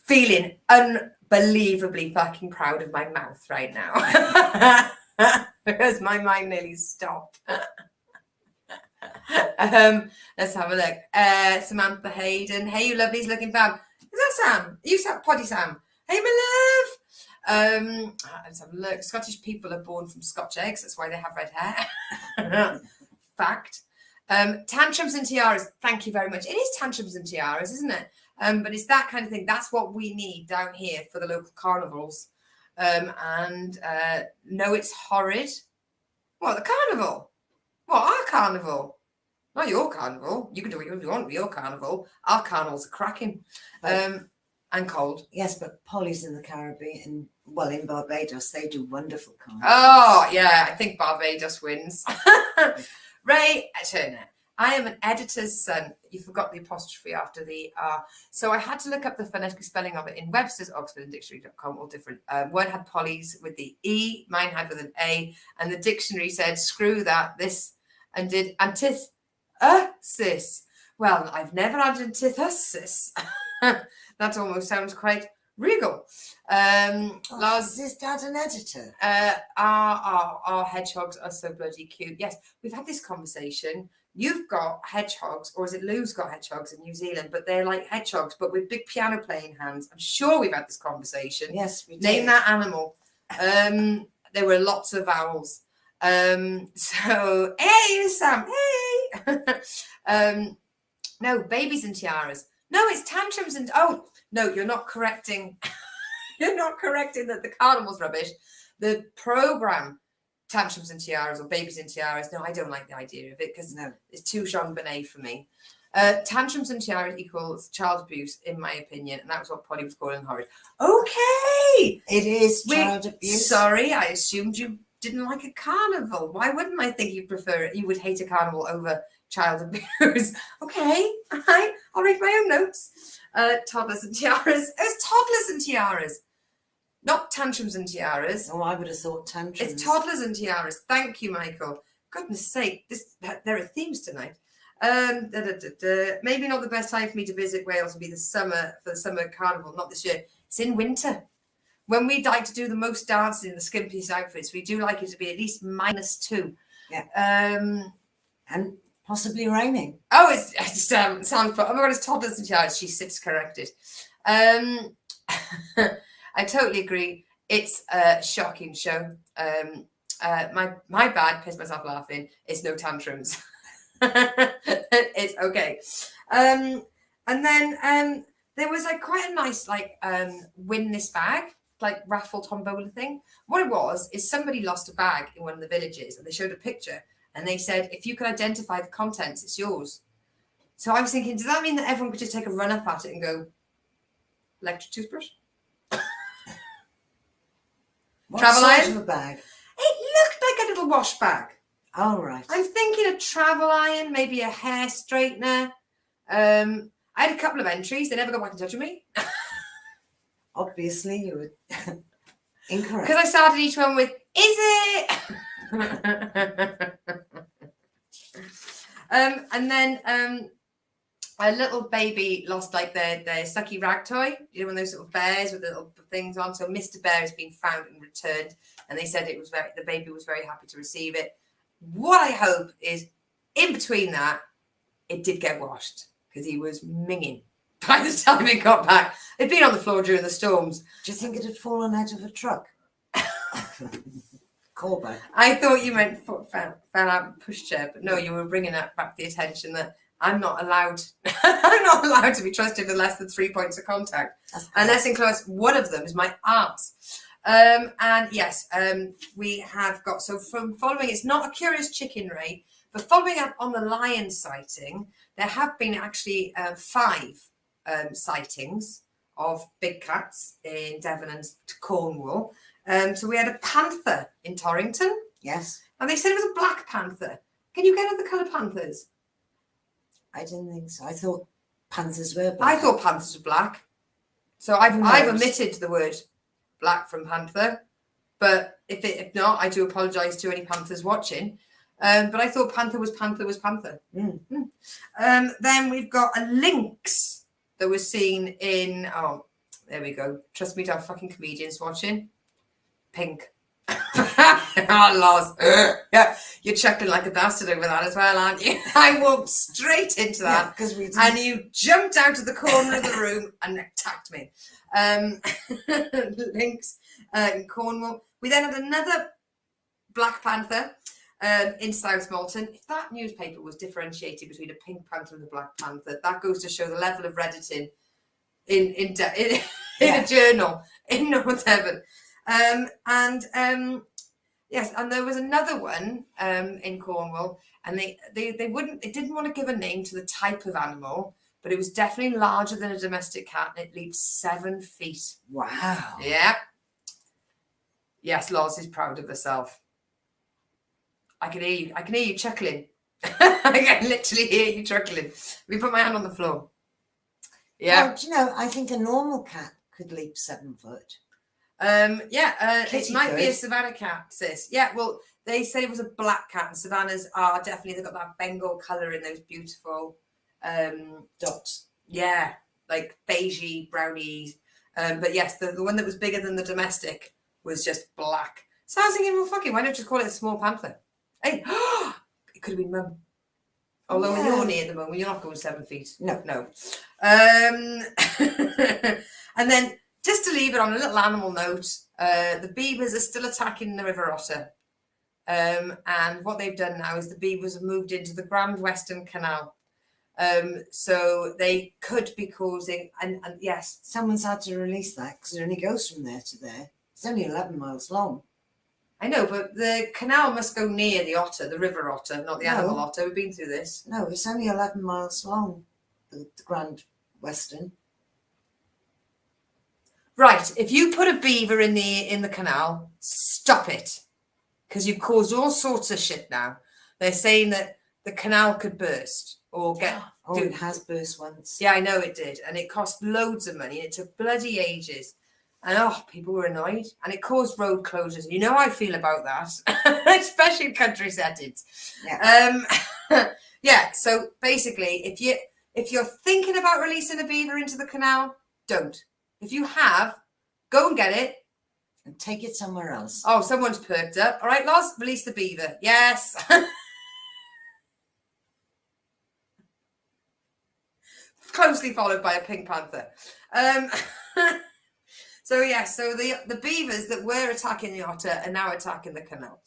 Feeling unbelievably fucking proud of my mouth right now. Because my mind nearly stopped. Let's have a look. Samantha Hayden. Hey, you lovelies looking fab. Is that Sam? You Sam? Poddy Sam. Hey, my love. Let's have a look. Scottish people are born from Scotch eggs. That's why they have red hair. Fact. Tantrums and tiaras. Thank you very much. It is tantrums and tiaras, isn't it? But it's that kind of thing. That's what we need down here for the local carnivals. No, it's horrid. What, the carnival? What, our carnival? Not your carnival. You can do what you want with your carnival. Our carnivals are cracking. And cold. Yes, but Polly's in the Caribbean, well, in Barbados, they do wonderful carnivals. Oh, yeah, I think Barbados wins. Ray Turner. I am an editor's son. You forgot the apostrophe after the R. So I had to look up the phonetic spelling of it in Webster's, Oxford, and Dictionary.com, all different. One had Polly's with the E, mine had with an A, and the dictionary said, screw that, this, and did antithesis. Well, I've never had antithesis. That almost sounds quite regal. Lars, is Dad an editor? Our hedgehogs are so bloody cute. Yes, we've had this conversation. You've got hedgehogs, or is it Lou's got hedgehogs in New Zealand, but they're like hedgehogs, but with big piano playing hands. I'm sure we've had this conversation. Yes, we did. Name that animal. There were lots of vowels. So, hey, Sam, hey. No, babies and tiaras. No, it's tantrums and, oh, no, you're not correcting. You're not correcting that the carnival's rubbish. The program, tantrums and tiaras, or babies and tiaras. No, I don't like the idea of it because it's too Jean Bonnet for me. Tantrums and tiaras equals child abuse, in my opinion, and that was what Polly was calling horrid. Okay, it is child abuse. Sorry, I assumed you didn't like a carnival. Why wouldn't I think you prefer it? You would hate a carnival over child abuse. Okay, all right, I'll read my own notes. Toddlers and tiaras. It's toddlers and tiaras. Not tantrums and tiaras. Oh, I would have thought tantrums. It's toddlers and tiaras. Thank you, Michael. Goodness sake, there are themes tonight. Maybe not the best time for me to visit Wales would be the summer, for the summer carnival, not this year. It's in winter. When we like to do the most dancing in the skimpiest outfits, we do like it to be at least -2. Yeah. And possibly raining. Oh, it sounds fun. Oh my God, it's toddlers and tiaras. She sits corrected. I totally agree. It's a shocking show. My bad, pissed myself laughing. It's no tantrums. It's okay. And then there was like quite a nice win this bag, like raffle tombola thing. What it was is somebody lost a bag in one of the villages and they showed a picture and they said, if you can identify the contents, it's yours. So I was thinking, does that mean that everyone could just take a run up at it and go, electric toothbrush? What Travel sort iron? of a bag? It looked like a little wash bag. Oh, right. I'm thinking a travel iron, maybe a hair straightener. I had a couple of entries. They never got back in touch with me. Obviously, you were incorrect. Because I started each one with, is it? And then a little baby lost like their sucky rag toy. You know, one of those little bears with the little things on. So Mr. Bear has been found and returned. And they said the baby was very happy to receive it. What I hope is in between that, it did get washed because he was minging by the time it got back. It'd been on the floor during the storms. Do you think it had fallen out of a truck? Callback. I thought you meant fell out pushchair, but no, you were bringing that back the attention that I'm not allowed. I'm not allowed to be trusted with less than 3 points of contact, and that's includes one of them is my arms. And yes, we have got from following. It's not a curious chicken, Ray, but following up on the lion sighting, there have been actually 5 sightings of big cats in Devon and Cornwall. So we had a panther in Torrington. Yes. And they said it was a black panther. Can you get other colour panthers? I didn't think so. I thought panthers were black. I thought panthers were black. So I've omitted the word black from panther. But if not, I do apologise to any panthers watching. But I thought panther was panther. Then we've got a lynx that was seen in, oh, there we go. Trust me to have fucking comedians watching. Pink. Oh, Loz. Yeah, you're chuckling like a bastard over that as well, aren't you? I walked straight into that, and you jumped out of the corner of the room and attacked me. Lynx in Cornwall. We then had another black panther in South Molton. If that newspaper was differentiated between a pink panther and a black panther, that goes to show the level of redditing in a journal in North Devon. Yes, and there was another one in Cornwall, and they didn't want to give a name to the type of animal, but it was definitely larger than a domestic cat, and it leaped 7 feet. Wow. Yeah. Yes, Loz is proud of herself. I can hear you chuckling. I can literally hear you chuckling. Let me put my hand on the floor. Yeah. Well, do you know, I think a normal cat could leap 7 foot. It might be a Savannah cat, sis. Yeah, well, they said it was a black cat, and Savannahs are definitely, they've got that Bengal colour in those beautiful dots. Yeah, like beigey, brownies. But yes, the one that was bigger than the domestic was just black. So I was thinking, well, fucking, why don't you just call it a small panther? Hey, it could have been Mum. Although when you're near the moment, you're not going 7 feet. No. And then, just to leave it on a little animal note, the beavers are still attacking the River Otter. And what they've done now is the beavers have moved into the Grand Western Canal. So they could be causing, and yes. Someone's had to release that because it only goes from there to there. It's only 11 miles long. I know, but the canal must go near the otter, the River Otter, not the animal otter. We've been through this. No, it's only 11 miles long, the Grand Western. Right, if you put a beaver in the canal, stop it, because you've caused all sorts of shit now. They're saying that the canal could burst or get. It has burst once. Yeah, I know it did, and it cost loads of money. And it took bloody ages, and people were annoyed, and it caused road closures. And you know how I feel about that, especially in country settings. Yeah. Yeah. So basically, if you're thinking about releasing a beaver into the canal, don't. If you have, go and get it. And take it somewhere else. Oh, someone's perked up. All right, Loz, release the beaver. Yes. Closely followed by a pink panther. So the beavers that were attacking the otter are now attacking the canal.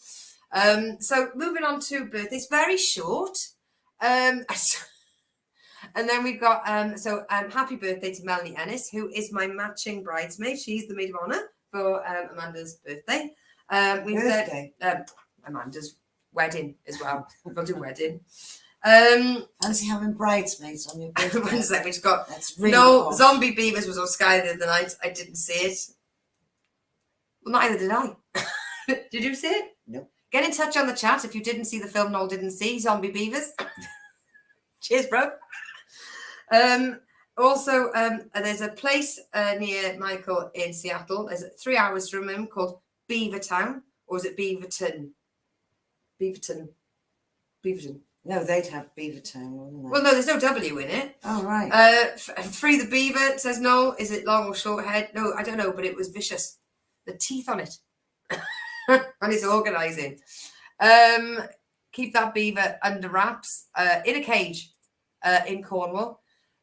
So moving on to birthdays, very short. And then we've got, happy birthday to Melanie Ennis, who is my matching bridesmaid. She's the maid of honour for Amanda's birthday. Amanda's wedding as well. We'll do wedding. Fancy having bridesmaids on your birthday. One sec, we've got That's really posh. Zombie Beavers was on Sky the other night. I didn't see it. Well, neither did I. Did you see it? No. Get in touch on the chat if you didn't see the film Noel didn't see, Zombie Beavers. Cheers, bro. Also, there's a place near Michael in Seattle. There's 3 hours from him called Beavertown, or is it Beaverton? Beaverton. No, they'd have Beavertown, wouldn't they? Well, no, there's no W in it. Oh, right. Free the beaver, says Noel. Is it long or short head? No, I don't know, but it was vicious. The teeth on it. And it's organising. Keep that beaver under wraps in a cage in Cornwall.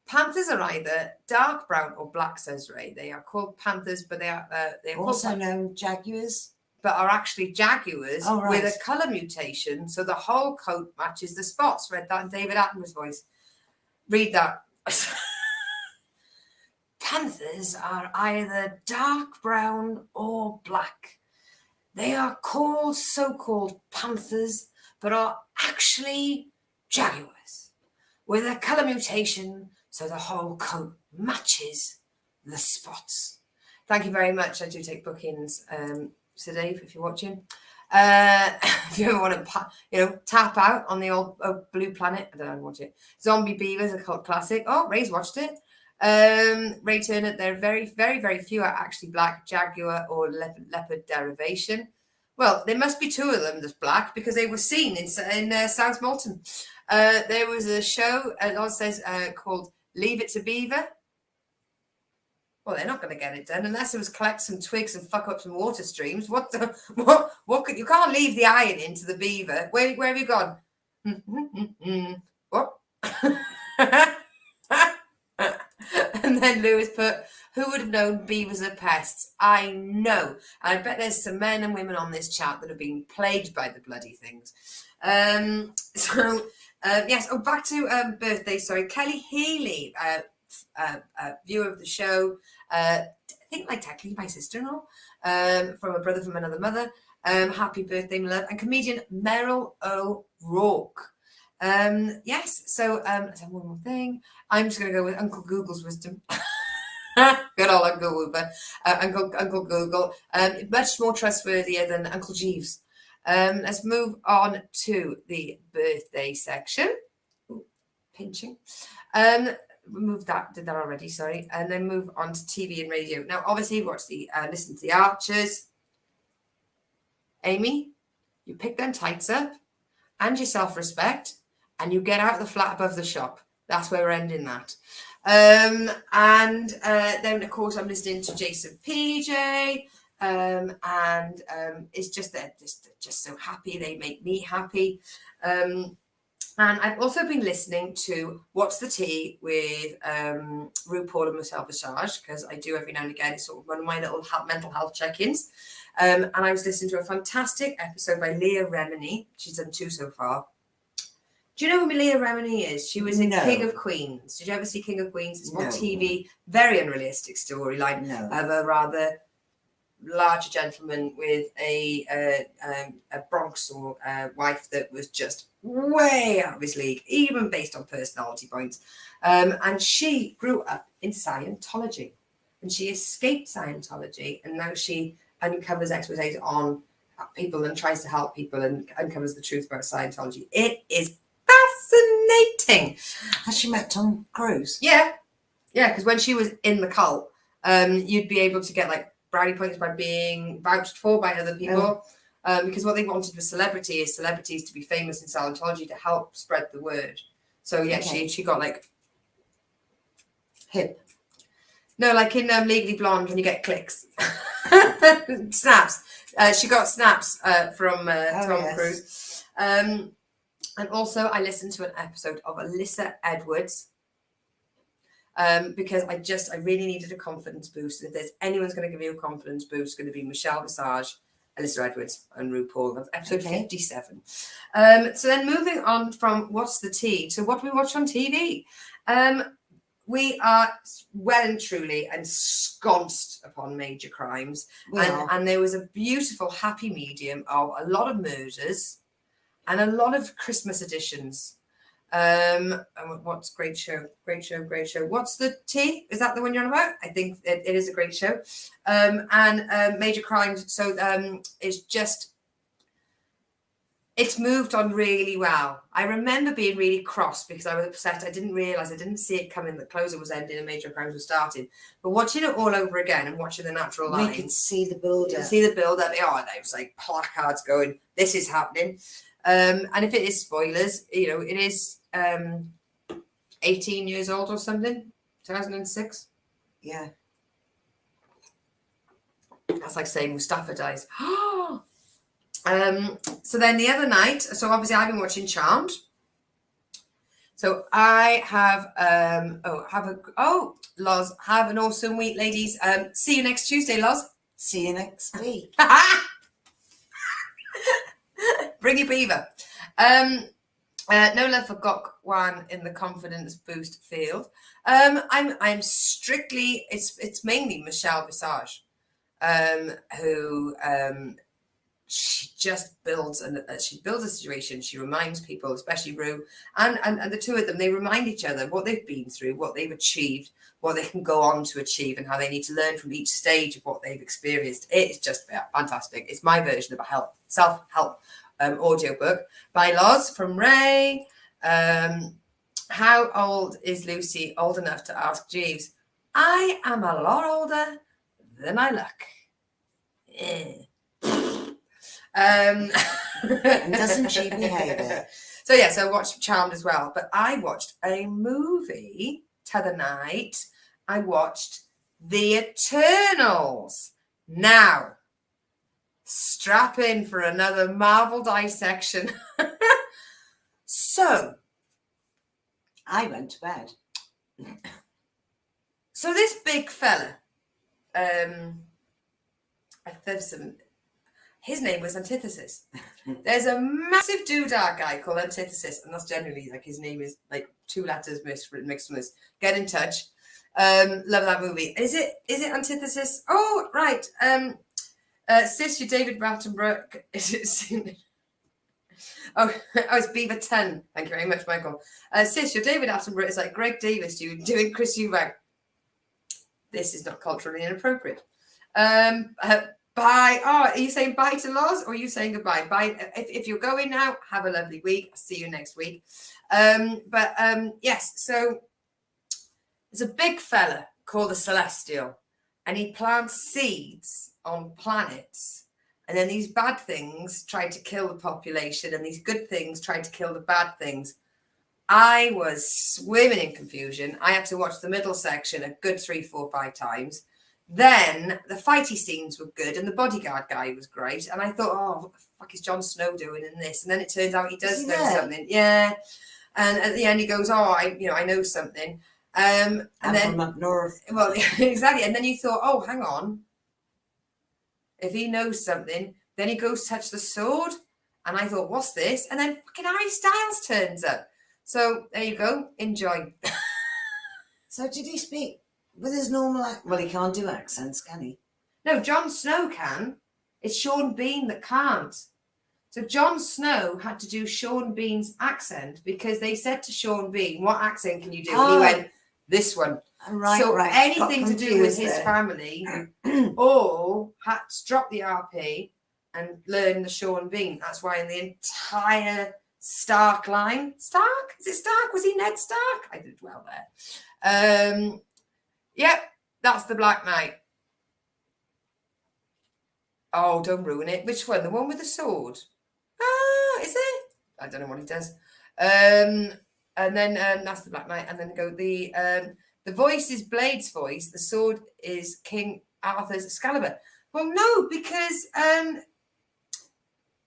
Panthers are either dark brown or black, says Ray. They are called panthers, but they are also known jaguars. But are actually jaguars right. with a colour mutation, so the whole coat matches the spots. Read that in David Attenborough's voice. read that. Panthers are either dark brown or black. They are called so-called panthers, but are actually jaguars with a colour mutation so the whole coat matches the spots. Thank you very much. I do take bookings, Sir Dave, if you're watching. If you ever want to, tap out on the old Blue Planet, I don't know how to watch it. Zombie Beavers, a cult classic. Oh, Ray's watched it. Ray Turner, there are very, very, very few are actually black, jaguar or leopard derivation. Well, there must be two of them that's black because they were seen in South Molton. There was a show, Oz says, called Leave It to Beaver. Well, they're not going to get it done unless it was collect some twigs and fuck up some water streams. What you can't leave the iron into the beaver. Where have you gone? What? And then Lewis put, who would have known beavers are pests? I know. And I bet there's some men and women on this chat that have been plagued by the bloody things. Yes. Oh, back to birthday. Sorry. Kelly Healy, viewer of the show. I think like technically my sister-in-law, from a brother from another mother. Happy birthday, my love. And comedian Meryl O'Rourke. Yes, so let's have one more thing. I'm just going to go with Uncle Google's wisdom. Good old Uncle Google. Uncle Google. Much more trustworthy than Uncle Jeeves. Let's move on to the birthday section. Ooh, pinching. Did that already, sorry. And then move on to TV and radio. Now, obviously, listen to the Archers. Amy, you pick them tights up and your self-respect, and you get out the flat above the shop. That's where we're ending that. Then, of course, I'm listening to Jason PJ, and it's just they're just so happy. They make me happy. And I've also been listening to What's the Tea with RuPaul and Michelle Visage, because I do every now and again. It's sort of one of my little mental health check-ins. And I was listening to a fantastic episode by Leah Remini. She's done 2 so far. Do you know who Leah Remini is? She was in King of Queens. Did you ever see King of Queens? It's on TV. Very unrealistic storyline of a rather larger gentleman with a Bronx wife that was just way out of his league, even based on personality points. And she grew up in Scientology, and she escaped Scientology, and now she uncovers exposés on people and tries to help people and uncovers the truth about Scientology. It is fascinating. Has she met Tom Cruise? Yeah, because when she was in the cult, you'd be able to get like brownie points by being vouched for by other people. Because what they wanted was celebrities to be famous in Scientology to help spread the word. So yeah, she got like hip. No, like in Legally Blonde when you get clicks. Snaps. She got snaps from Tom Cruise. And also I listened to an episode of Alyssa Edwards because I really needed a confidence boost. And if there's anyone's going to give you a confidence boost, it's going to be Michelle Visage, Alyssa Edwards and RuPaul. That's episode 57. So then moving on from What's the Tea to what we watch on TV. We are well and truly ensconced upon major crimes. And there was a beautiful happy medium of a lot of murders and a lot of Christmas editions. And what's great show. What's the Tea? Is that the one you're on about? I think it is a great show. And major crimes. So it's moved on really well. I remember being really cross because I was upset. I didn't see it coming. The closer was ending and major crimes were starting. But watching it all over again and watching the natural line. We could see the build-up. It was like placards going, this is happening. And if it is spoilers, it is 18 years old or something, 2006. Yeah. That's like saying Mustafa dies. So then the other night, so obviously I've been watching Charmed. So I have, Loz, have an awesome week, ladies. See you next Tuesday, Loz. See you next week. Bring your beaver. No love for Gok Wan in the confidence boost field. I'm strictly, it's mainly Michelle Visage, who she just builds she builds a situation. She reminds people, especially Rue and the two of them, they remind each other what they've been through, what they've achieved, what they can go on to achieve, and how they need to learn from each stage of what they've experienced. It's just fantastic. It's my version of a self-help audiobook by Loz from Ray. How old is Lucy? Old enough to ask Jeeves. I am a lot older than I look. And doesn't she behave it? So yeah, so I watched Charmed as well, but I watched a movie t'other night. I watched The Eternals. Now, strap in for another Marvel dissection. So, I went to bed. so this big fella, his name was Antithesis. There's a massive doodah guy called Antithesis, and that's generally like his name is like 2 letters mixed with this. Get in touch. Love that movie. Is it Antithesis? Oh, right. Sis, you're David Attenborough. Is it? Oh, it's Beaver 10. Thank you very much, Michael. Sis, you're David Attenborough. It's like Greg Davis. You're doing Chris Eubank. This is not culturally inappropriate. Bye. Oh, are you saying bye to Loz, or are you saying goodbye? Bye. If you're going now, have a lovely week. I'll see you next week. Yes. So there's a big fella called the Celestial, and he plants seeds on planets. And then these bad things try to kill the population, and these good things try to kill the bad things. I was swimming in confusion. I had to watch the middle section a good 3, 4, 5 times. Then the fighty scenes were good, and the bodyguard guy was great. And I thought, oh, what the fuck is Jon Snow doing in this? And then it turns out he does know something. Yeah. And at the end he goes, oh, I know something. And then from up north. Well, exactly. And then you thought, oh, hang on. If he knows something, then he goes to touch the sword. And I thought, what's this? And then fucking Harry Styles turns up. So there you go. Enjoy. So did he speak with his normal accent? Well, he can't do accents, can he? No, Jon Snow can. It's Sean Bean that can't. So Jon Snow had to do Sean Bean's accent because they said to Sean Bean, what accent can you do? And he went, this one. Right, so right. Anything to do with his family all had to drop the RP and learn the Sean Bean. That's why in the entire Stark line, Stark? Is it Stark? Was he Ned Stark? I did well there. Yep, that's the Black Knight. Oh, don't ruin it. Which one? The one with the sword? Ah, is it? I don't know what he does. And then that's the Black Knight. And then go the voice is Blade's voice. The sword is King Arthur's Excalibur. Well, no, because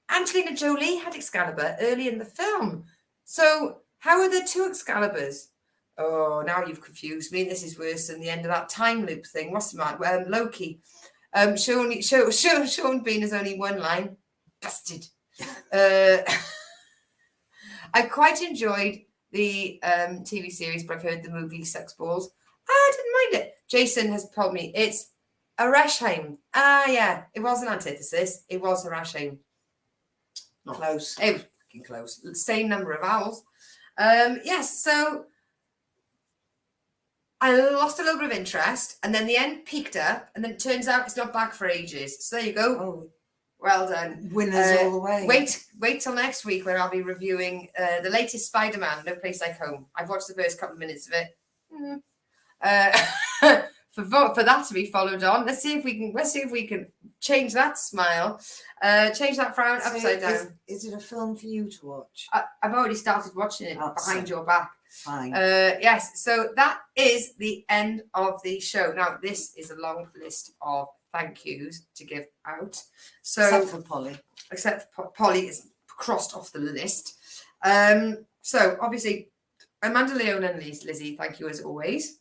Angelina Jolie had Excalibur early in the film. So how are there 2 Excaliburs? Oh, now you've confused me. This is worse than the end of that time loop thing. What's the matter? Loki. Sean Bean has only 1 line. Busted. I quite enjoyed the TV series, but I've heard the movie sucks balls. I didn't mind it. Jason has told me it's Arashheim. Ah, yeah. It wasn't Antithesis. It was Arashheim. Not close. It was fucking close. Same number of vowels. Yes, so I lost a little bit of interest, and then the end peaked up, and then it turns out it's not back for ages. So there you go. Oh, well done. Winners all the way. Wait till next week when I'll be reviewing the latest Spider-Man, No Place Like Home. I've watched the first couple of minutes of it. For that to be followed on, let's see if we can change that smile, change that frown upside down. Is it a film for you to watch? I've already started watching it behind your back. Fine. Yes, so that is the end of the show. Now, this is a long list of thank yous to give out. So, except for Polly is crossed off the list. So, obviously, Amanda, Leon, and Lizzie, thank you as always.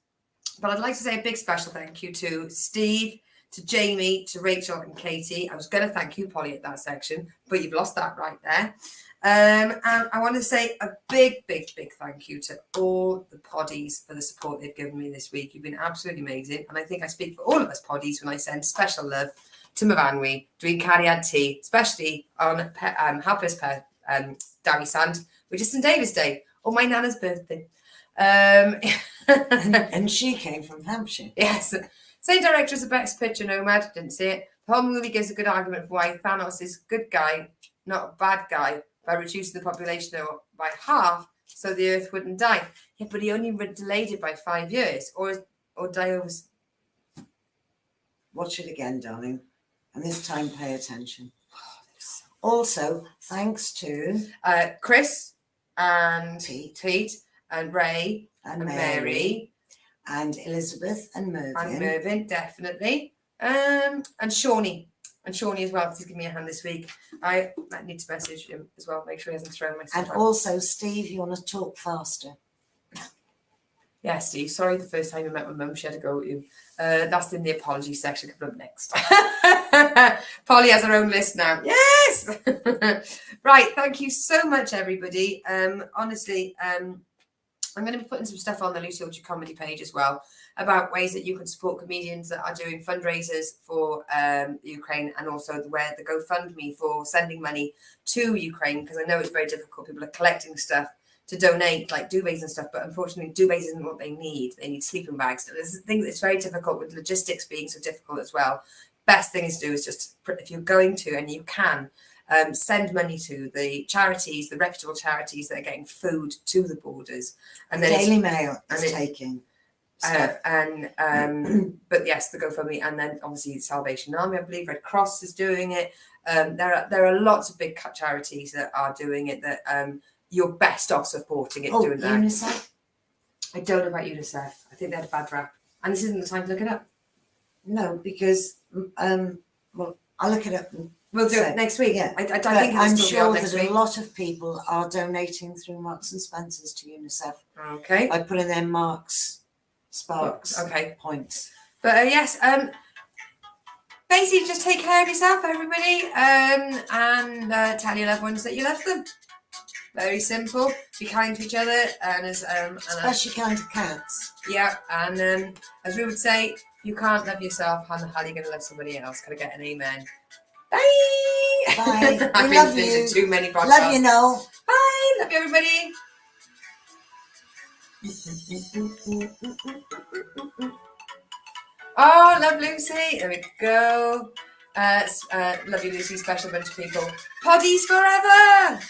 But I'd like to say a big special thank you to Steve, to Jamie, to Rachel, and Katie. I was going to thank you, Polly, at that section, but you've lost that right there. And I want to say a big thank you to all the poddies for the support they've given me this week. You've been absolutely amazing. And I think I speak for all of us poddies when I send special love to Myfanwy doing Cariad Tea, especially on Helpless Pet Dewi Sant, which is St David's Day, or my Nana's birthday. And she came from Hampshire. Yes. Same director as the Best Picture, Nomad. Didn't see it. The whole movie gives a good argument for why Thanos is a good guy, not a bad guy, by reducing the population by half so the Earth wouldn't die. Yeah, but he only delayed it by 5 years, or die over. Watch it again, darling. And this time, pay attention. Also, thanks to Chris and Pete and Ray and and Mary Mary and Elizabeth and Mervyn. definitely. And Shawnee. And Shawnee as well, because he's giving me a hand this week. I might need to message him as well, make sure he hasn't thrown myself And out. also, Steve, you want to talk faster? Yeah, Steve, sorry the first time you met my mum, she had to go at you. That's in the apology section coming up next. Polly has her own list now. Yes! Right, thank you so much, everybody. Honestly, I'm going to be putting some stuff on the Lucy Orchard comedy page as well about ways that you can support comedians that are doing fundraisers for Ukraine, and also where the GoFundMe for sending money to Ukraine, because I know it's very difficult. People are collecting stuff to donate, like duvets and stuff, but unfortunately duvets isn't what they need. They need sleeping bags. There's things it's very difficult with logistics being so difficult as well. Best thing is to do is just, if you're going to and you can, send money to the charities, the reputable charities that are getting food to the borders. And then Daily Mail is taking stuff. But yes, the GoFundMe, and then obviously Salvation Army, I believe Red Cross is doing it. There are lots of big charities that are doing it that you're best off supporting it doing that. UNICEF? I don't know about UNICEF. I think they had a bad rap. And this isn't the time to look it up. No, because well, I'll look it up. We'll do it next week. Yeah, I but think I'm it'll still sure be out next that week. a lot of people are donating through Marks and Spencers to UNICEF. Okay. I put in their Marks Sparks Okay. points. But yes, basically just take care of yourself, everybody, and tell your loved ones that you love them. Very simple. Be kind to each other, and Especially kind of cats. Yeah, and as we would say, you can't love yourself. How the hell are you going to love somebody else? Can I get an amen? Bye. Bye. I've We been love listening you. to too many podcasts. Love you, Noel. Bye. Love you, everybody. Oh, love Lucy. There we go. Love you, Lucy. Special bunch of people. Poddies forever.